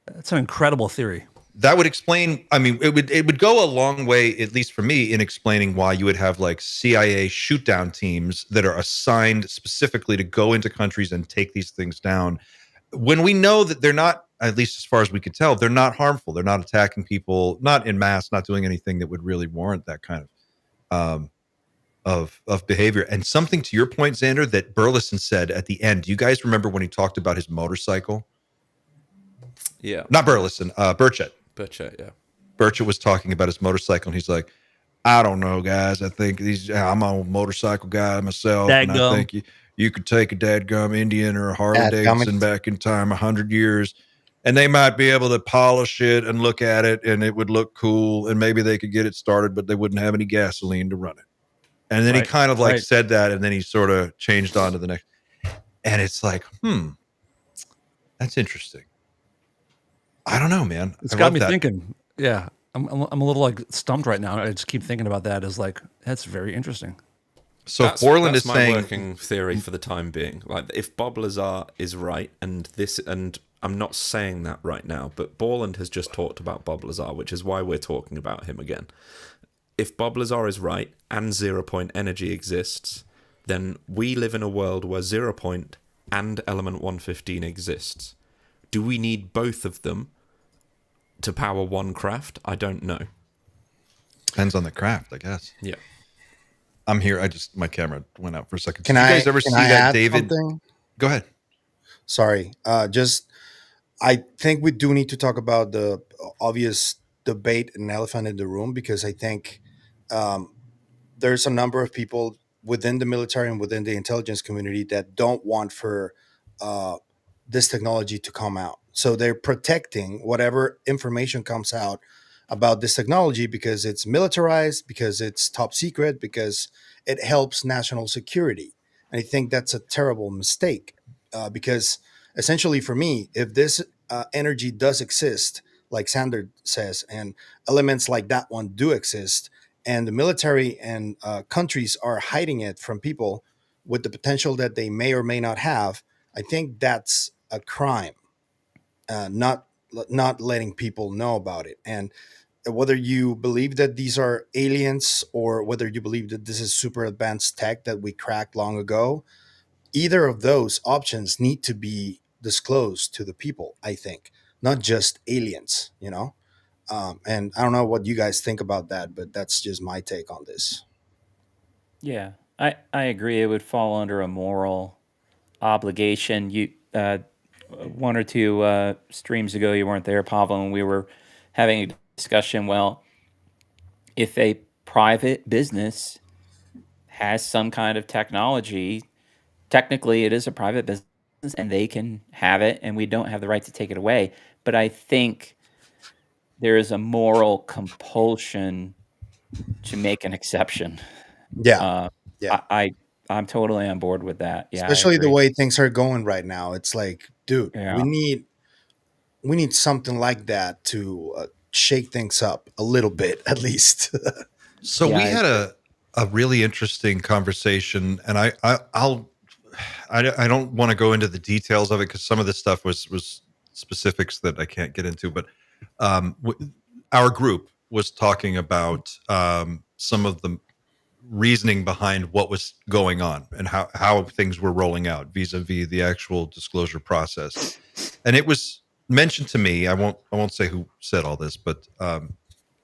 That's an incredible theory. That would explain. I mean, it would go a long way, at least for me, in explaining why you would have like CIA shoot down teams that are assigned specifically to go into countries and take these things down, when we know that they're not, at least as far as we could tell, they're not harmful. They're not attacking people, not in mass, not doing anything that would really warrant that kind of behavior. And something to your point, Xander, that Burleson said at the end. Do you guys remember when he talked about his motorcycle? Yeah, not Burleson, Burchett. Yeah. Burchett was talking about his motorcycle, and he's like, I don't know, guys. I think I'm a motorcycle guy myself, and I think you could take a dadgum Indian or a Harley Davidson back in time 100 years, and they might be able to polish it and look at it, and it would look cool, and maybe they could get it started, but they wouldn't have any gasoline to run it. And then he Right, kind of like right. said that, and then he sort of changed on to the next. And it's like, that's interesting. I don't know, man. It's I got love me that. thinking. Yeah, I'm a little like stumped right now. I just keep thinking about that. As like that's very interesting. So That's Borland is my saying, working theory for the time being. Like, if Bob Lazar is right, and I'm not saying that right now, but Borland has just talked about Bob Lazar, which is why we're talking about him again. If Bob Lazar is right and 0 point energy exists, then we live in a world where 0 point and element 115 exists. Do we need both of them to power one craft? I don't know. depends on the craft, I guess. Yeah. I'm here. My camera went out for a second. Can Did you I guys ever can see I that add David? something? Go ahead. Sorry. I think we do need to talk about the obvious debate and elephant in the room, because I think there's a number of people within the military and within the intelligence community that don't want for uh, this technology to come out. So they're protecting whatever information comes out about this technology because it's militarized, because it's top secret, because it helps national security. And I think that's a terrible mistake, because essentially, for me, if this energy does exist, like Sander says, and elements like that one do exist, and the military and countries are hiding it from people with the potential that they may or may not have, I think that's a crime. Not letting people know about it. And whether you believe that these are aliens or whether you believe that this is super advanced tech that we cracked long ago, either of those options need to be disclosed to the people, I think, not just aliens, you know? And I don't know what you guys think about that, but that's just my take on this. Yeah, I agree. It would fall under a moral obligation. You one or two streams ago, you weren't there, Pablo, and we were having a discussion. Well, if a private business has some kind of technology, technically it is a private business and they can have it, and we don't have the right to take it away. But I think there is a moral compulsion to make an exception. Yeah. Uh, Yeah. I'm totally on board with that. Yeah, I Especially the agree. way things are going right now. It's like, dude, Yeah. we need something like that to shake things up a little bit, at least. So Yeah, we I had a really interesting conversation, and I don't want to go into the details of it because some of this stuff was specifics that I can't get into. But our group was talking about some of the reasoning behind what was going on and how things were rolling out vis-a-vis the actual disclosure process. And it was mentioned to me, I won't say who said all this, but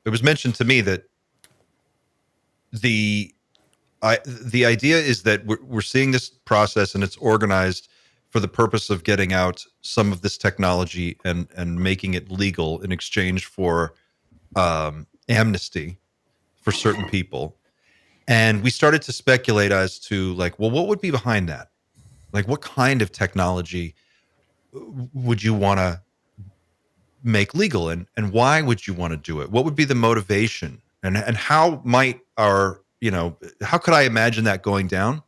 it was mentioned to me that the idea is that we're seeing this process and it's organized for the purpose of getting out some of this technology and making it legal in exchange for amnesty for certain people. And we started to speculate as to like, well, what would be behind that? Like, what kind of technology would you want to make legal, and why would you want to do it? What would be the motivation, and how might how could I imagine that going down?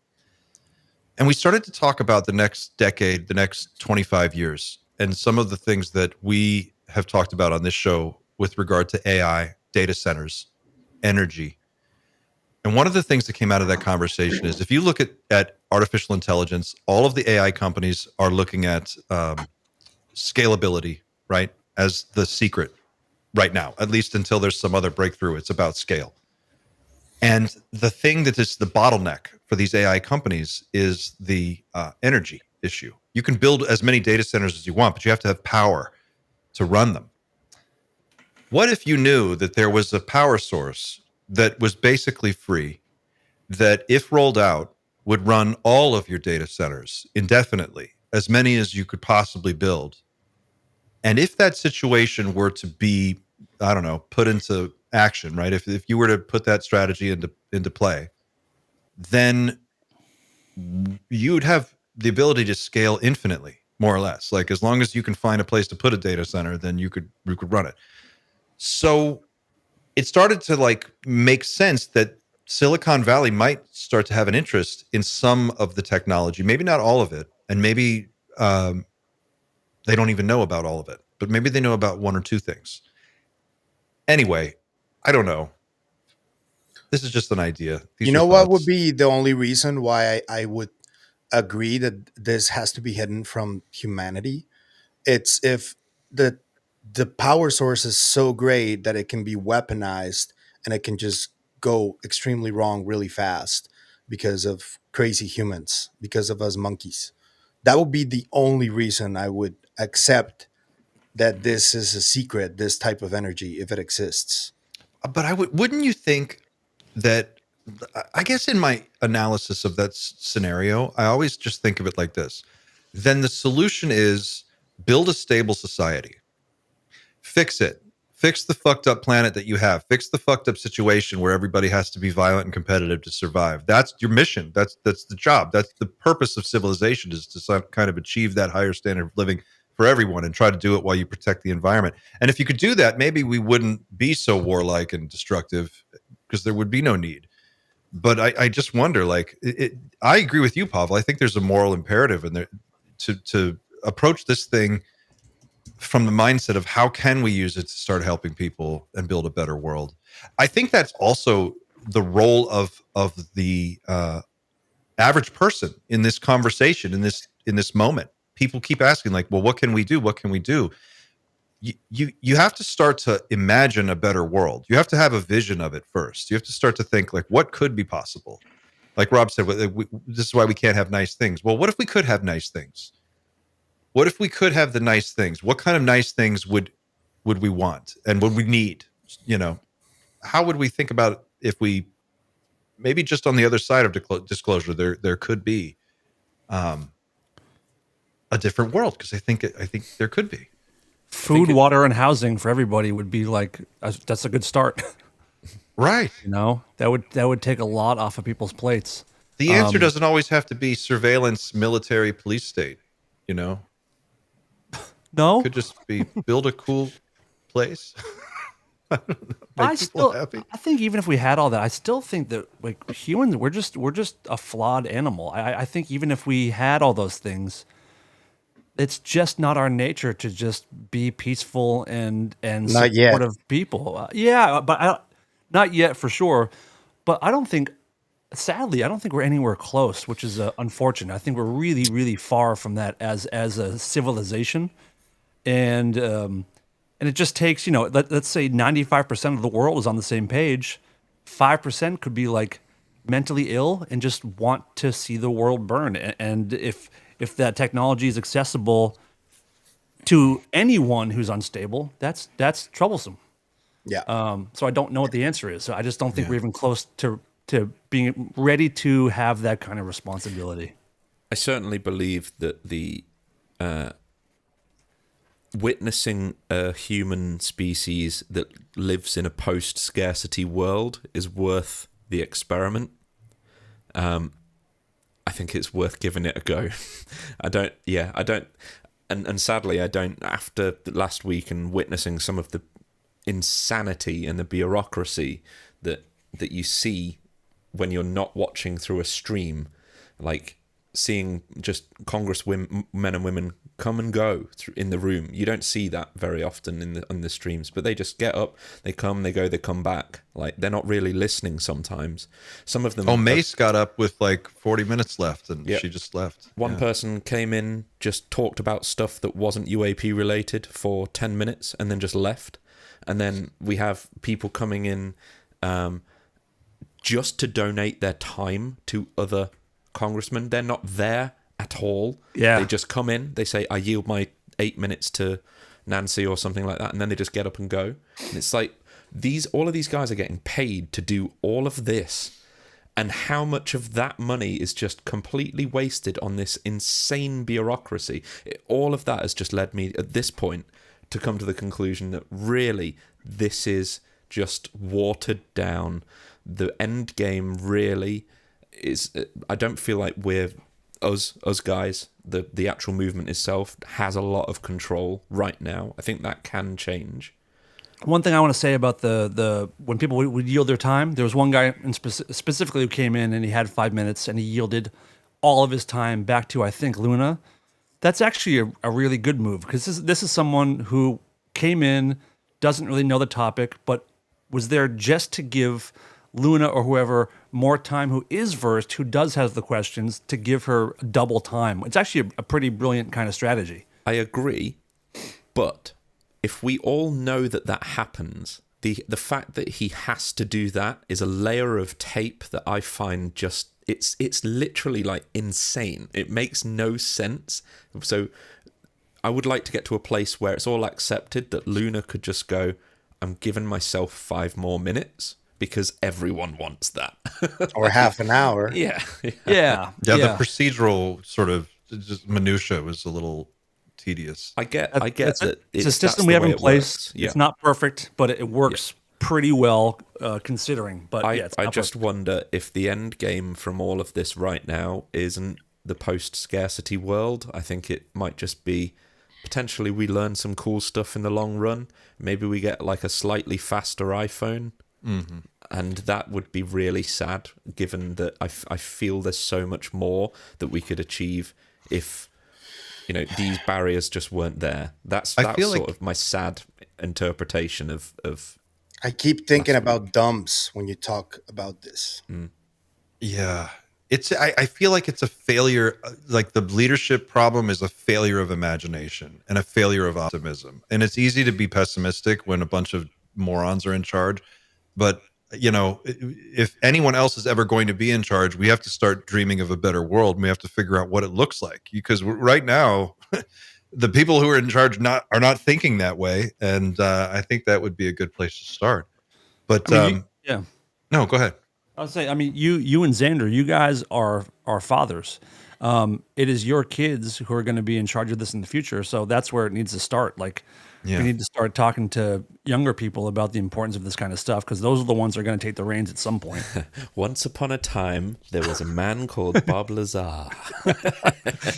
And we started to talk about the next decade, the next 25 years, and some of the things that we have talked about on this show with regard to AI, data centers, energy. And one of the things that came out of that conversation is if you look at artificial intelligence, all of the AI companies are looking at scalability, right, as the secret right now, at least until there's some other breakthrough. It's about scale. And the thing that is the bottleneck for these AI companies is the energy issue. You can build as many data centers as you want, but you have to have power to run them. What if you knew that there was a power source that was basically free, that if rolled out would run all of your data centers indefinitely, as many as you could possibly build? And if that situation were to be, I don't know, put into action, right? If you were to put that strategy into play, then you would have the ability to scale infinitely, more or less. Like, as long as you can find a place to put a data center, then you could run it. So it started to like make sense that Silicon Valley might start to have an interest in some of the technology, maybe not all of it, and maybe they don't even know about all of it, but maybe they know about one or two things. Anyway, I don't know. This is just an idea. These You are know what would thoughts. be the only reason why I would agree that this has to be hidden from humanity? It's if the the power source is so great that it can be weaponized and it can just go extremely wrong really fast because of crazy humans, because of us monkeys. That would be the only reason I would accept that this is a secret, this type of energy, if it exists. But wouldn't you think that, I guess in my analysis of that scenario, I always just think of it like this. Then the solution is build a stable society. Fix it. Fix the fucked up planet that you have. Fix the fucked up situation where everybody has to be violent and competitive to survive. That's your mission. That's the job. That's the purpose of civilization, is to kind of achieve that higher standard of living for everyone and try to do it while you protect the environment. And if you could do that, maybe we wouldn't be so warlike and destructive, because there would be no need. But I just wonder, like, I agree with you, Pavel. I think there's a moral imperative in there to approach this thing from the mindset of how can we use it to start helping people and build a better world. I think that's also the role of the average person in this conversation, in this moment. People keep asking, like, well, what can we do? What can we do? You have to start to imagine a better world. You have to have a vision of it first. You have to start to think, like, what could be possible? Like Rob said, this is why we can't have nice things. Well, what if we could have nice things? What if we could have the nice things? What kind of nice things would we want and would we need? You know, how would we think about it if we, maybe just on the other side of disclosure, there could be a different world? Because I think there could be. Food, water, and housing for everybody would be like, that's a good start. Right. You know, that would take a lot off of people's plates. The answer doesn't always have to be surveillance, military, police state. You know, no, it could just be build a cool place. I think even if we had all that, I still think that, like, humans, we're just a flawed animal. I think even if we had all those things, it's just not our nature to just be peaceful and Not yet. supportive people. Not yet for sure. But I don't think, sadly, I don't think we're anywhere close, which is unfortunate. I think we're really, really far from that as a civilization, and it just takes, you know, let's say 95% of the world is on the same page. 5% could be like mentally ill and just want to see the world burn. And if that technology is accessible to anyone who's unstable, that's troublesome. Yeah. So I don't know what the answer is. So I just don't think we're even close to being ready to have that kind of responsibility. I certainly believe that the witnessing a human species that lives in a post-scarcity world is worth the experiment. I think it's worth giving it a go. And sadly, I don't, after last week and witnessing some of the insanity and the bureaucracy that you see when you're not watching through a stream, like seeing just congressmen and women come and go in the room. You don't see that very often in the streams, but they just get up, they come, they go, they come back. Like, they're not really listening sometimes. Some of them. Oh, Mace got up with like 40 minutes left, and she just left. One person came in, just talked about stuff that wasn't UAP related for 10 minutes, and then just left. And then we have people coming in just to donate their time to other congressmen. They're not there at all. Yeah. They just come in, they say, I yield my 8 minutes to Nancy or something like that, and then they just get up and go. And it's like, all of these guys are getting paid to do all of this, and how much of that money is just completely wasted on this insane bureaucracy. All of that has just led me at this point to come to the conclusion that really this is just watered down. The end game really is, I don't feel like we're us guys, the actual movement itself has a lot of control right now. I think that can change. One thing I want to say about the when people would yield their time, there was one guy specifically who came in and he had 5 minutes and he yielded all of his time back to, I think, Luna. That's actually a really good move because this is someone who came in, doesn't really know the topic, but was there just to give Luna or whoever more time who is versed, who does have the questions, to give her double time. It's actually a pretty brilliant kind of strategy. I agree, but if we all know that that happens, the fact that he has to do that is a layer of tape that I find just it's literally like insane. It makes no sense. So I would like to get to a place where it's all accepted that Luna could just go, I'm giving myself 5 more minutes because everyone wants that. Or half an hour. Yeah. Yeah. The procedural sort of just minutia was a little tedious. I get that. It's a system we have in place. Yeah. It's not perfect, but it works pretty well considering. But I just wonder if the end game from all of this right now isn't the post-scarcity world. I think it might just be potentially we learn some cool stuff in the long run. Maybe we get like a slightly faster iPhone. Mm-hmm. And that would be really sad, given that I feel there's so much more that we could achieve if, these barriers just weren't there. That's sort of my sad interpretation of I keep thinking about dumps when you talk about this. Yeah. I feel like it's a failure. Like the leadership problem is a failure of imagination and a failure of optimism. And it's easy to be pessimistic when a bunch of morons are in charge. But, if anyone else is ever going to be in charge, we have to start dreaming of a better world. And we have to figure out what it looks like, because right now the people who are in charge are not thinking that way. And I think that would be a good place to start. But no, go ahead. I would say, you and Xander, you guys are fathers. It is your kids who are going to be in charge of this in the future. So that's where it needs to start. We need to start talking to younger people about the importance of this kind of stuff, because those are the ones that are going to take the reins at some point. Once upon a time, there was a man called Bob Lazar.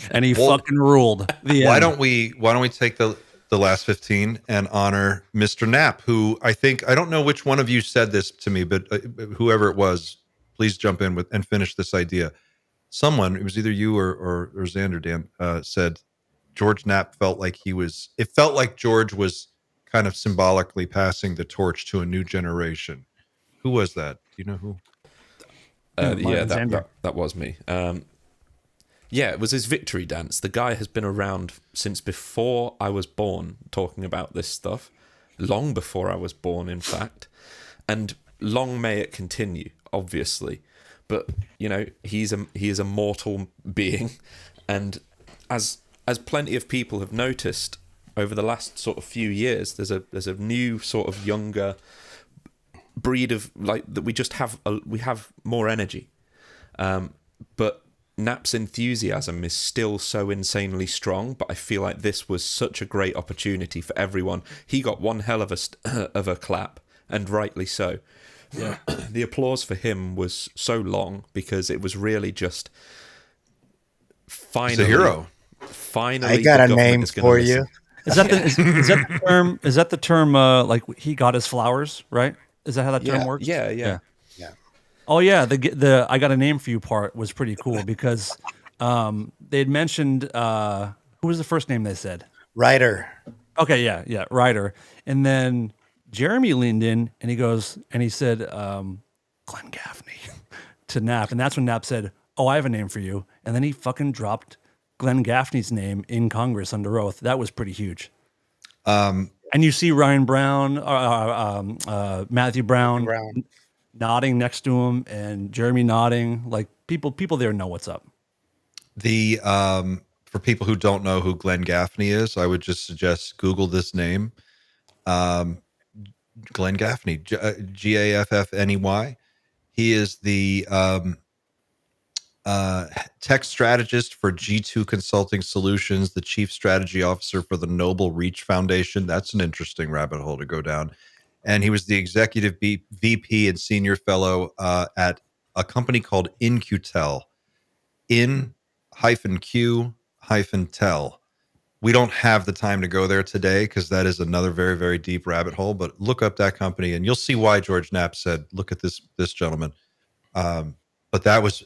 And he fucking ruled. Why don't we take the last 15 and honor Mr. Knapp, who I don't know which one of you said this to me, but whoever it was, please jump in and finish this idea. Someone, it was either you or Xander, Dan, said George Knapp felt like George was kind of symbolically passing the torch to a new generation. Who was that? Do you know who? That was me. It was his victory dance. The guy has been around since before I was born, talking about this stuff. Long before I was born, in fact. And long may it continue, obviously. But, he is a mortal being. And as plenty of people have noticed over the last sort of few years, there's a new sort of younger breed of that we just have we have more energy. But Knapp's enthusiasm is still so insanely strong, but I feel like this was such a great opportunity for everyone. He got one hell of a clap, and rightly so. Yeah. The applause for him was so long because it was really just finally. He's a hero. Finally, I got a name for you. Is that the term? Is that the term? Like he got his flowers, right? Is that how that term works? Yeah. Oh yeah, the I got a name for you part was pretty cool because they had mentioned who was the first name they said? Ryder. Okay, yeah, Ryder, and then Jeremy leaned in and he said Glenn Gaffney to Knapp, and that's when Knapp said, "Oh, I have a name for you," and then he fucking dropped Glenn Gaffney's name in Congress under oath. That was pretty huge. And you see Ryan Brown, Matthew Brown nodding next to him, and Jeremy nodding. Like people there know what's up. For people who don't know who Glenn Gaffney is, I would just suggest Google this name. Glenn Gaffney, Gaffney. He is the tech strategist for G2 Consulting Solutions, the chief strategy officer for the Noble Reach Foundation. That's an interesting rabbit hole to go down. And he was the executive VP and senior fellow at a company called InQtel, in-Q-Tel. we don't have the time to go there today because that is another very, very deep rabbit hole. But look up that company, and you'll see why George Knapp said, "Look at this gentleman." But that was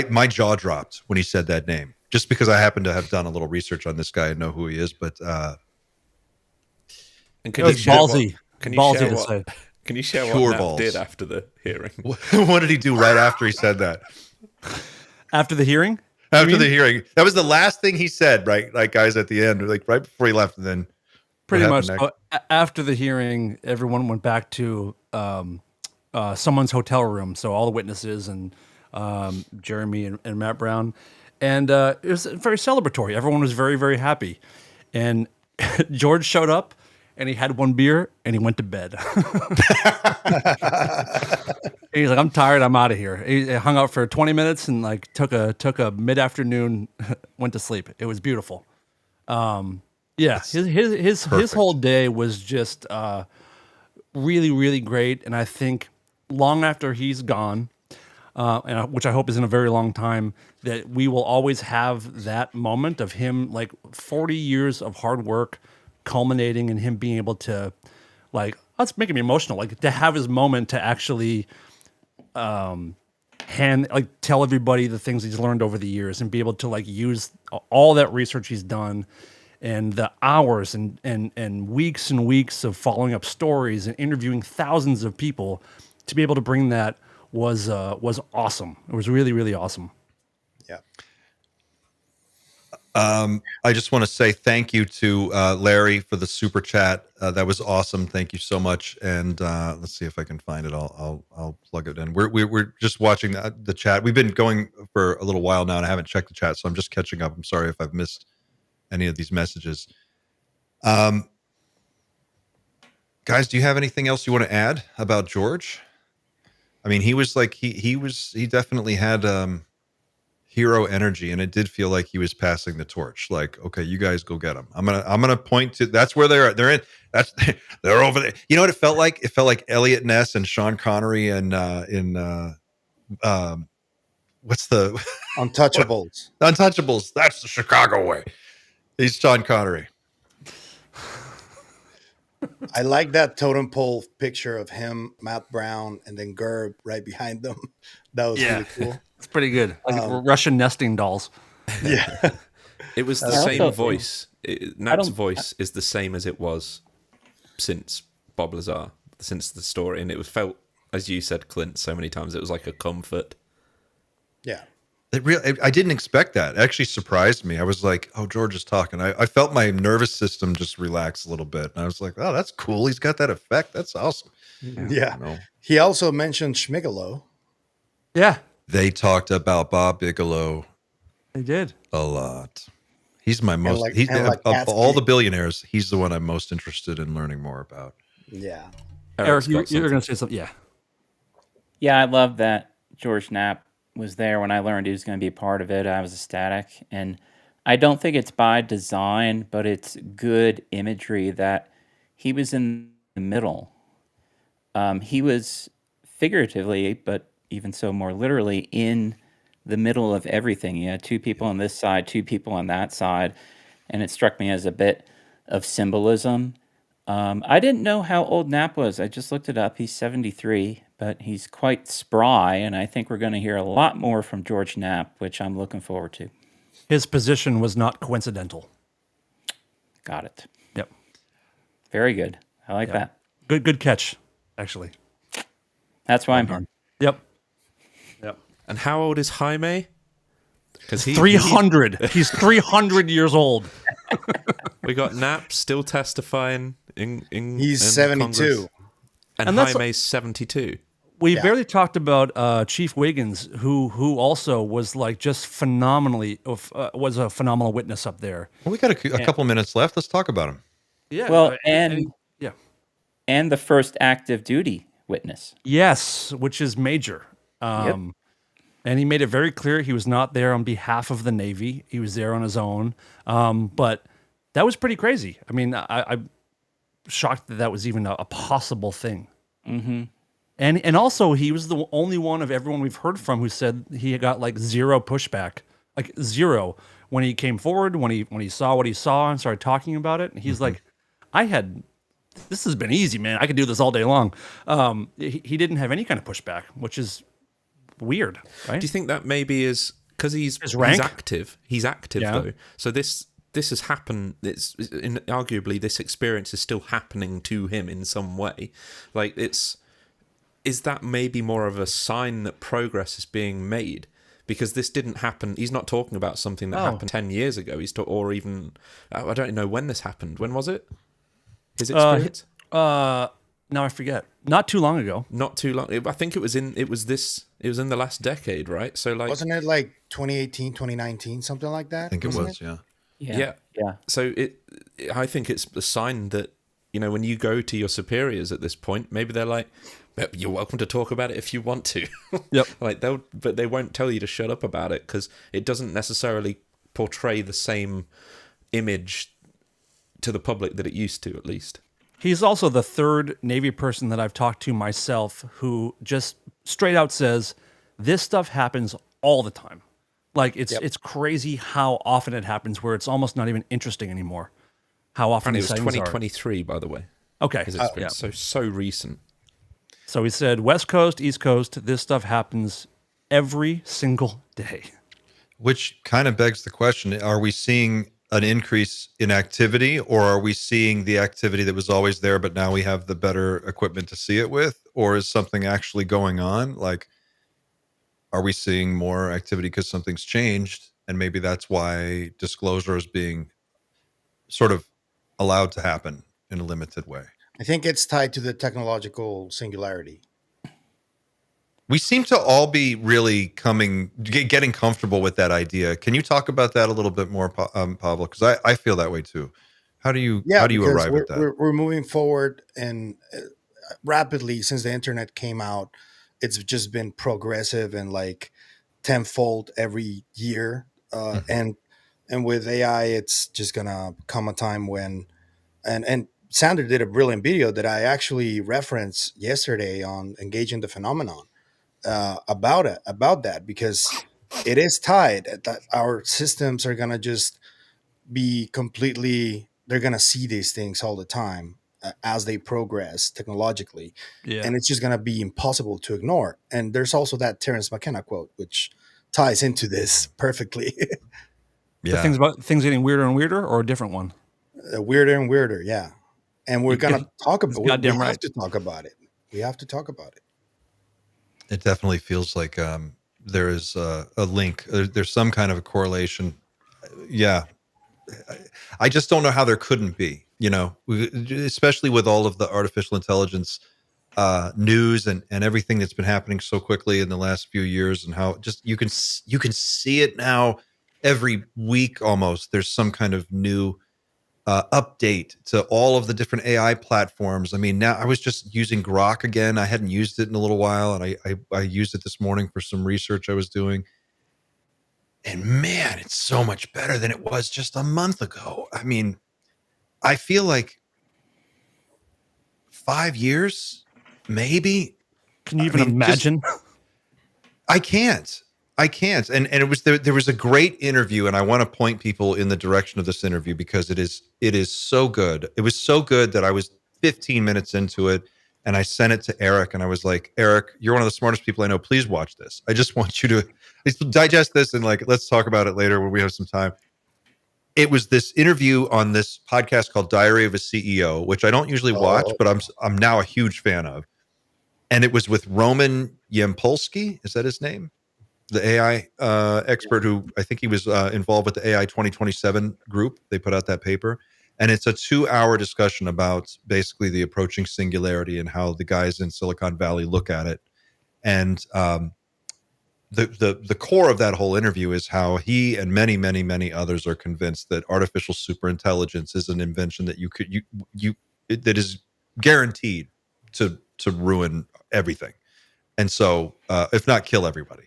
my jaw dropped when he said that name, just because I happen to have done a little research on this guy and know who he is. But and It was ballsy. Ballsy to say. Can you share Pure what Knapp balls. did after the hearing? what did he do right after he said that? After the hearing? After the hearing, that was the last thing he said, right? Like, guys, at the end, like right before he left, and then Pretty what much. happened next? After the hearing, everyone went back to someone's hotel room. So all the witnesses and Jeremy and Matt Brown. And it was very celebratory. Everyone was very, very happy. And George showed up and he had one beer and he went to bed. He's like, I'm tired. I'm out of here. He hung out for 20 minutes and like took a mid-afternoon, went to sleep. It was beautiful. Yeah, his whole day was just really, really great. And I think long after he's gone, which I hope is in a very long time, that we will always have that moment of him, like 40 years of hard work culminating in him being able to, like, that's making me emotional, like to have his moment to actually tell everybody the things he's learned over the years and be able to like use all that research he's done and the hours and weeks and weeks of following up stories and interviewing thousands of people to be able to bring that was awesome. It was really, really awesome. Yeah. I just want to say thank you to Larry for the super chat. That was awesome. Thank you so much. And let's see if I can find it. I'll plug it in. We're just watching the chat. We've been going for a little while now, and I haven't checked the chat, so I'm just catching up. I'm sorry if I've missed any of these messages. Guys, do you have anything else you want to add about George? I mean, he was like he definitely had hero energy, and it did feel like he was passing the torch. Like, okay, you guys go get him. I'm gonna point to that's where they're at. They're over there. You know what it felt like? It felt like Elliot Ness and Sean Connery and what's the Untouchables. Untouchables. That's the Chicago way. He's Sean Connery. I like that totem pole picture of him, Matt Brown, and then Gerb right behind them. That was really cool. It's pretty good. Like Russian nesting dolls. Yeah. It was the same voice. Knapp's voice is the same as it was since Bob Lazar, since the story, and it felt, as you said, Clint, so many times, it was like a comfort. Yeah. I didn't expect that. It actually surprised me. I was like, oh, George is talking. I felt my nervous system just relax a little bit. And I was like, oh, that's cool. He's got that effect. That's awesome. Yeah. He also mentioned Schmigelo. Yeah. They talked about Bob Bigelow. They did. A lot. He's my most, like of all the billionaires, he's the one I'm most interested in learning more about. Yeah. Eric, you're going to say something. Yeah. Yeah, I love that George Knapp was there when I learned he was going to be a part of it. I was ecstatic. And I don't think it's by design, but it's good imagery that he was in the middle. He was figuratively, but even so more literally, in the middle of everything. You had two people on this side, two people on that side. And it struck me as a bit of symbolism. I didn't know how old Knapp was. I just looked it up. He's 73, but he's quite spry, and I think we're going to hear a lot more from George Knapp, which I'm looking forward to. His position was not coincidental. Got it. Yep. Very good. I like that. Good catch, actually. That's why I'm here. Yep. And how old is Jaime? Because 300. He's 300 years old. We got Knapp still testifying in He's in 72. Congress. And that's- Jaime's 72. We barely talked about Chief Wiggins, who also was like just phenomenally was a phenomenal witness up there. Well, we got a couple minutes left. Let's talk about him. Yeah. Well, and the first active duty witness. yes, which is major. Yep. And he made it very clear he was not there on behalf of the Navy. He was there on his own. But that was pretty crazy. I mean, I'm shocked that was even a possible thing. Mm-hmm. And also, he was the only one of everyone we've heard from who said he got like zero pushback, like zero, when he came forward, when he saw what he saw and started talking about it, he's like, this has been easy, man. I could do this all day long. He didn't have any kind of pushback, which is weird, right? Do you think that maybe is because he's active? He's active though. So this has happened. Arguably this experience is still happening to him in some way. Like is that maybe more of a sign that progress is being made? Because this didn't happen. He's not talking about something that happened 10 years ago. Or even I don't know when this happened. When was it? His experience? Now I forget. Not too long ago. Not too long. I think it was in the last decade, right? So like, wasn't it like 2018, 2019, something like that? I think it was, yeah. Yeah. So I think it's a sign that, when you go to your superiors at this point, maybe they're like, you're welcome to talk about it if you want to. Yep. But they won't tell you to shut up about it because it doesn't necessarily portray the same image to the public that it used to, at least. He's also the third Navy person that I've talked to myself who just straight out says this stuff happens all the time. Like it's crazy how often it happens where it's almost not even interesting anymore. How often it these was sightings 2023, by the way. Okay. His experience. So recent. So he said West Coast, East Coast, this stuff happens every single day. Which kind of begs the question, are we seeing an increase in activity, or are we seeing the activity that was always there, but now we have the better equipment to see it with? Or is something actually going on? Like, are we seeing more activity because something's changed? And maybe that's why disclosure is being sort of allowed to happen in a limited way. I think it's tied to the technological singularity. We seem to all be really getting comfortable with that idea. Can you talk about that a little bit more, Pablo? Because I feel that way too. How do you arrive at that? We're moving forward and rapidly since the internet came out. It's just been progressive and like tenfold every year. And with AI, it's just gonna come a time when and Sander did a brilliant video that I actually referenced yesterday on Engaging the Phenomenon. About that because it is tied that our systems are gonna just be completely, they're gonna see these things all the time as they progress technologically, and it's just gonna be impossible to ignore. And there's also that Terence McKenna quote which ties into this perfectly. The things about things getting weirder and weirder, or a different one? Weirder and weirder, yeah. And we're gonna talk about it. We right. have to talk about it. We have to talk about it. It definitely feels like there is a link. There's some kind of a correlation. Yeah. I just don't know how there couldn't be, especially with all of the artificial intelligence news and everything that's been happening so quickly in the last few years, and how just you can see it now every week almost. There's some kind of new update to all of the different AI platforms. I mean, now I was just using Grok again. I hadn't used it in a little while, and I used it this morning for some research I was doing. And man, it's so much better than it was just a month ago. I mean, I feel like 5 years, maybe. Can you even imagine? I can't. And it was there was a great interview, and I want to point people in the direction of this interview because it is so good. It was so good that I was 15 minutes into it, and I sent it to Eric, and I was like, Eric, you're one of the smartest people I know. Please watch this. I just want you to digest this, and like, let's talk about it later when we have some time. It was this interview on this podcast called Diary of a CEO, which I don't usually watch, but I'm now a huge fan of. And it was with Roman Yampolsky. Is that his name? The AI expert who I think he was involved with the AI 2027 group. They put out that paper. And it's a 2-hour discussion about basically the approaching singularity and how the guys in Silicon Valley look at it. And the core of that whole interview is how he and many, many, many others are convinced that artificial superintelligence is an invention that that is guaranteed to ruin everything. And so, if not kill everybody.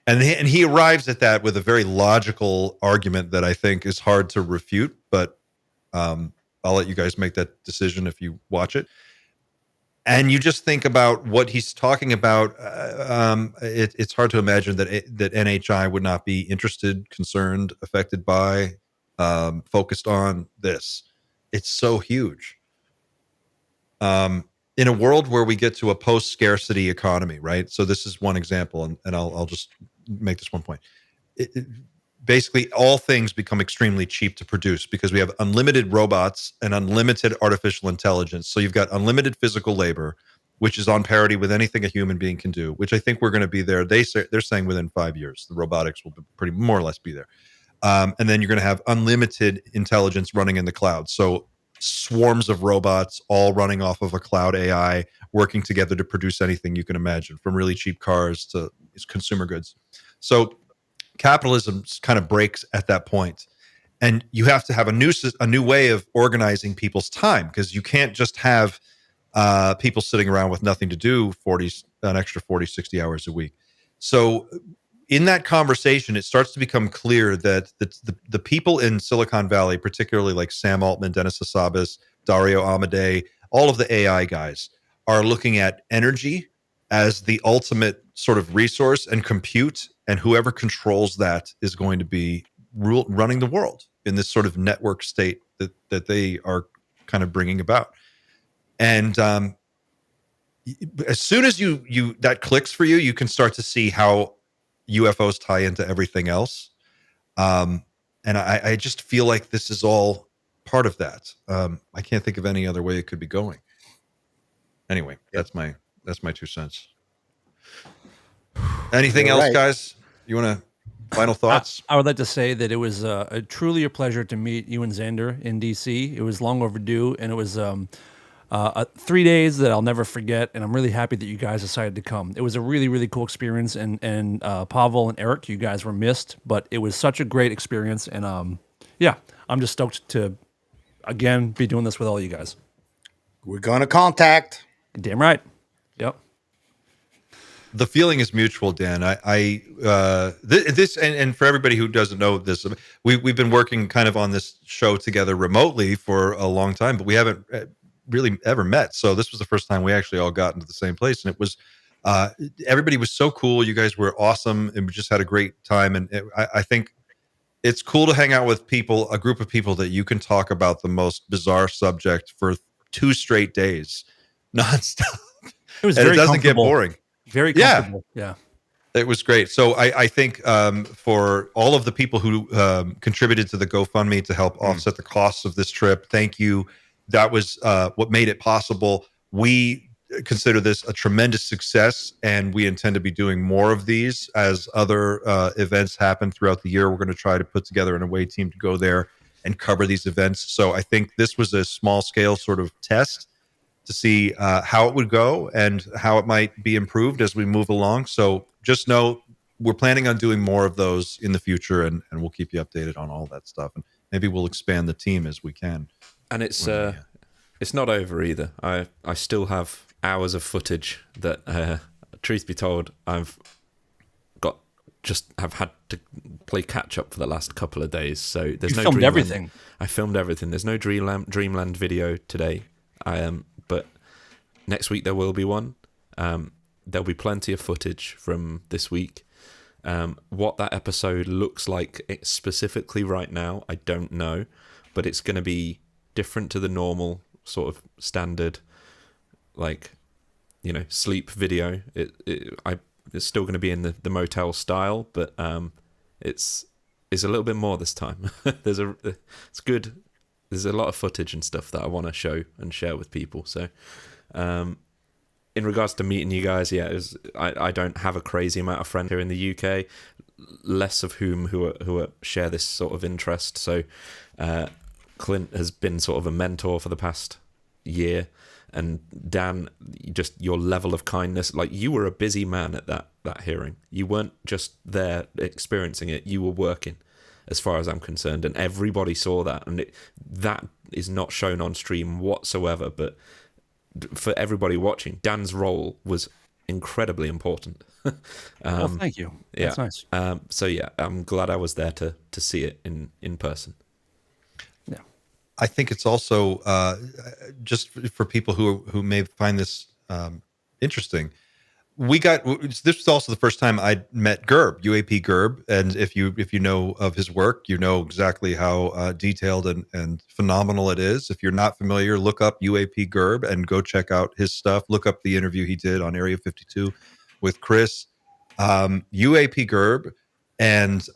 And he arrives at that with a very logical argument that I think is hard to refute, but I'll let you guys make that decision if you watch it. And you just think about what he's talking about. It's hard to imagine that NHI would not be interested, concerned, affected by, focused on this. It's so huge. In a world where we get to a post-scarcity economy, right? So this is one example, and I'll just make this one point. Basically, all things become extremely cheap to produce because we have unlimited robots and unlimited artificial intelligence. So you've got unlimited physical labor, which is on parity with anything a human being can do, which I think we're going to be there. They're saying within 5 years, the robotics will pretty more or less be there. And then you're going to have unlimited intelligence running in the cloud. So swarms of robots all running off of a cloud AI, working together to produce anything you can imagine, from really cheap cars to consumer goods. So capitalism kind of breaks at that point, and you have to have a new way of organizing people's time, because you can't just have people sitting around with nothing to do an extra 40, 60 hours a week. So in that conversation, it starts to become clear that the people in Silicon Valley, particularly like Sam Altman, Dennis Hassabis, Dario Amodei, all of the AI guys, are looking at energy as the ultimate sort of resource, and compute, and whoever controls that is going to be running the world in this sort of network state that they are kind of bringing about. And as soon as you that clicks for you, you can start to see how UFOs tie into everything else. And I just feel like this is all part of that. I can't think of any other way it could be going. Anyway, that's my 2 cents. Anything else, guys? You want to final thoughts? I would like to say that it was truly a pleasure to meet you and Xander in DC. It was long overdue, and it was 3 days that I'll never forget. And I'm really happy that you guys decided to come. It was a really, really cool experience. And Pavel and Eric, you guys were missed, but it was such a great experience. And yeah, I'm just stoked to again be doing this with all you guys. We're gonna contact. Damn right. Yep. The feeling is mutual, Dan. This and for everybody who doesn't know this, we've been working kind of on this show together remotely for a long time, but we haven't really ever met. So this was the first time we actually all got into the same place, and it was everybody was so cool. You guys were awesome, and we just had a great time. And I think it's cool to hang out with people, a group of people that you can talk about the most bizarre subject for 2 straight days, nonstop. It was and very it doesn't get boring. Very comfortable. Yeah. It was great. So I think for all of the people who contributed to the GoFundMe to help offset the costs of this trip, thank you. That was what made it possible. We consider this a tremendous success, and we intend to be doing more of these as other events happen throughout the year. We're going to try to put together an away team to go there and cover these events. So I think this was a small scale sort of test to see how it would go and how it might be improved as we move along. So just know we're planning on doing more of those in the future, and we'll keep you updated on all that stuff. And maybe we'll expand the team as we can. And it's not over either. I still have hours of footage that, truth be told, I've had to play catch up for the last couple of days. So there's filmed everything. I filmed everything. There's no Dreamland video today. But next week there will be one. There'll be plenty of footage from this week. What that episode looks like specifically right now, I don't know, but it's going to be different to the normal sort of standard, sleep video. It's still going to be in the motel style, but it's a little bit more this time. It's good. There's a lot of footage and stuff that I want to show and share with people. So, in regards to meeting you guys, I don't have a crazy amount of friends here in the UK, less of whom who share this sort of interest. So, Clint has been sort of a mentor for the past year, and Dan, just your level of kindness. Like, you were a busy man at that hearing. You weren't just there experiencing it; you were working, as far as I'm concerned, and everybody saw that, and that is not shown on stream whatsoever. But for everybody watching, Dan's role was incredibly important. Well, thank you. That's nice. So yeah, I'm glad I was there to see it in person. I think it's also just for people who may find this interesting. This was also the first time I met Gerb, UAP Gerb, and if you know of his work, you know exactly how detailed and phenomenal it is. If you're not familiar, look up UAP Gerb and go check out his stuff. Look up the interview he did on Area 52 with Chris. UAP Gerb and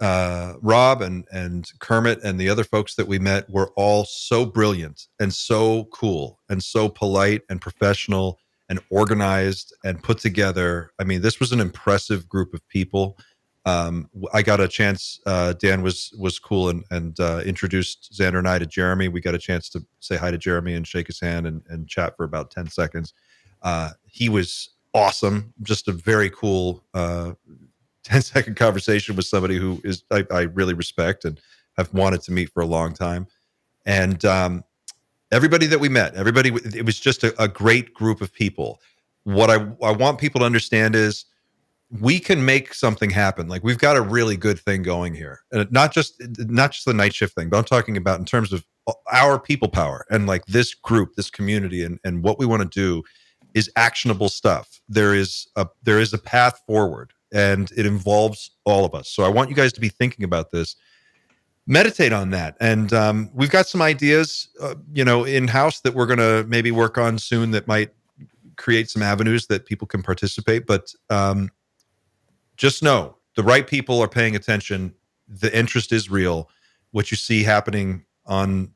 Rob and Kermit and the other folks that we met were all so brilliant and so cool and so polite and professional and organized and put together. I mean, this was an impressive group of people. I got a chance. Dan was cool and introduced Xander and I to Jeremy. We got a chance to say hi to Jeremy and shake his hand and chat for about 10 seconds. He was awesome. Just a very cool 10-second conversation with somebody who is I really respect and have wanted to meet for a long time. And everybody that we met, it was just a great group of people. What I want people to understand is we can make something happen. Like, we've got a really good thing going here. And not just the night shift thing, but I'm talking about in terms of our people power and like this group, this community, and what we want to do is actionable stuff. There is a path forward, and it involves all of us. So I want you guys to be thinking about this. Meditate on that. And we've got some ideas, in-house that we're going to maybe work on soon that might create some avenues that people can participate. But just know the right people are paying attention. The interest is real. What you see happening on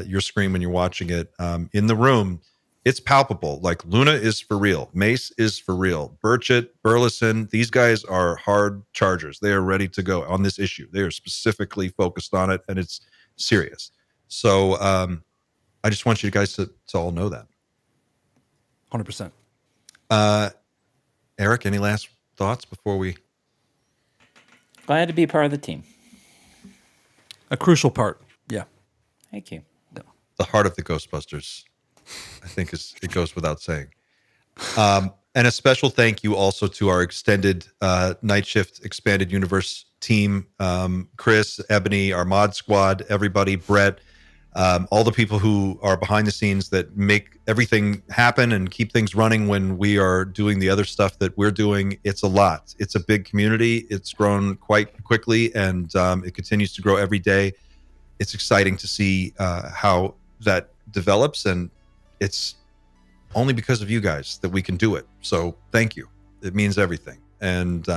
your screen when you're watching it in the room, it's palpable. Like, Luna is for real. Mace is for real. Burchett, Burleson, these guys are hard chargers. They are ready to go on this issue. They are specifically focused on it, and it's serious. So I just want you guys to all know that. 100%. Eric, any last thoughts before we... Glad to be part of the team. A crucial part. Yeah. Thank you. The heart of the Ghostbusters, I think it goes without saying. And a special thank you also to our extended Night Shift Expanded Universe team, Chris, Ebony, our mod squad, everybody, Brett, all the people who are behind the scenes that make everything happen and keep things running when we are doing the other stuff that we're doing. It's a lot. It's a big community. It's grown quite quickly, and it continues to grow every day. It's exciting to see how that develops, and it's only because of you guys that we can do it. So thank you. It means everything. And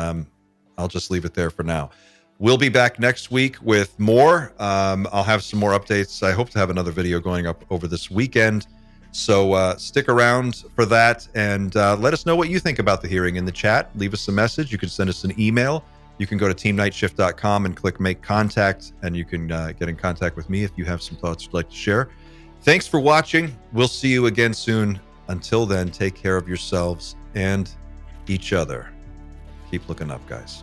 I'll just leave it there for now. We'll be back next week with more. I'll have some more updates. I hope to have another video going up over this weekend. So stick around for that, and let us know what you think about the hearing in the chat. Leave us a message. You can send us an email. You can go to teamnightshift.com and click Make Contact, and you can get in contact with me if you have some thoughts you'd like to share. Thanks for watching. We'll see you again soon. Until then, take care of yourselves and each other. Keep looking up, guys.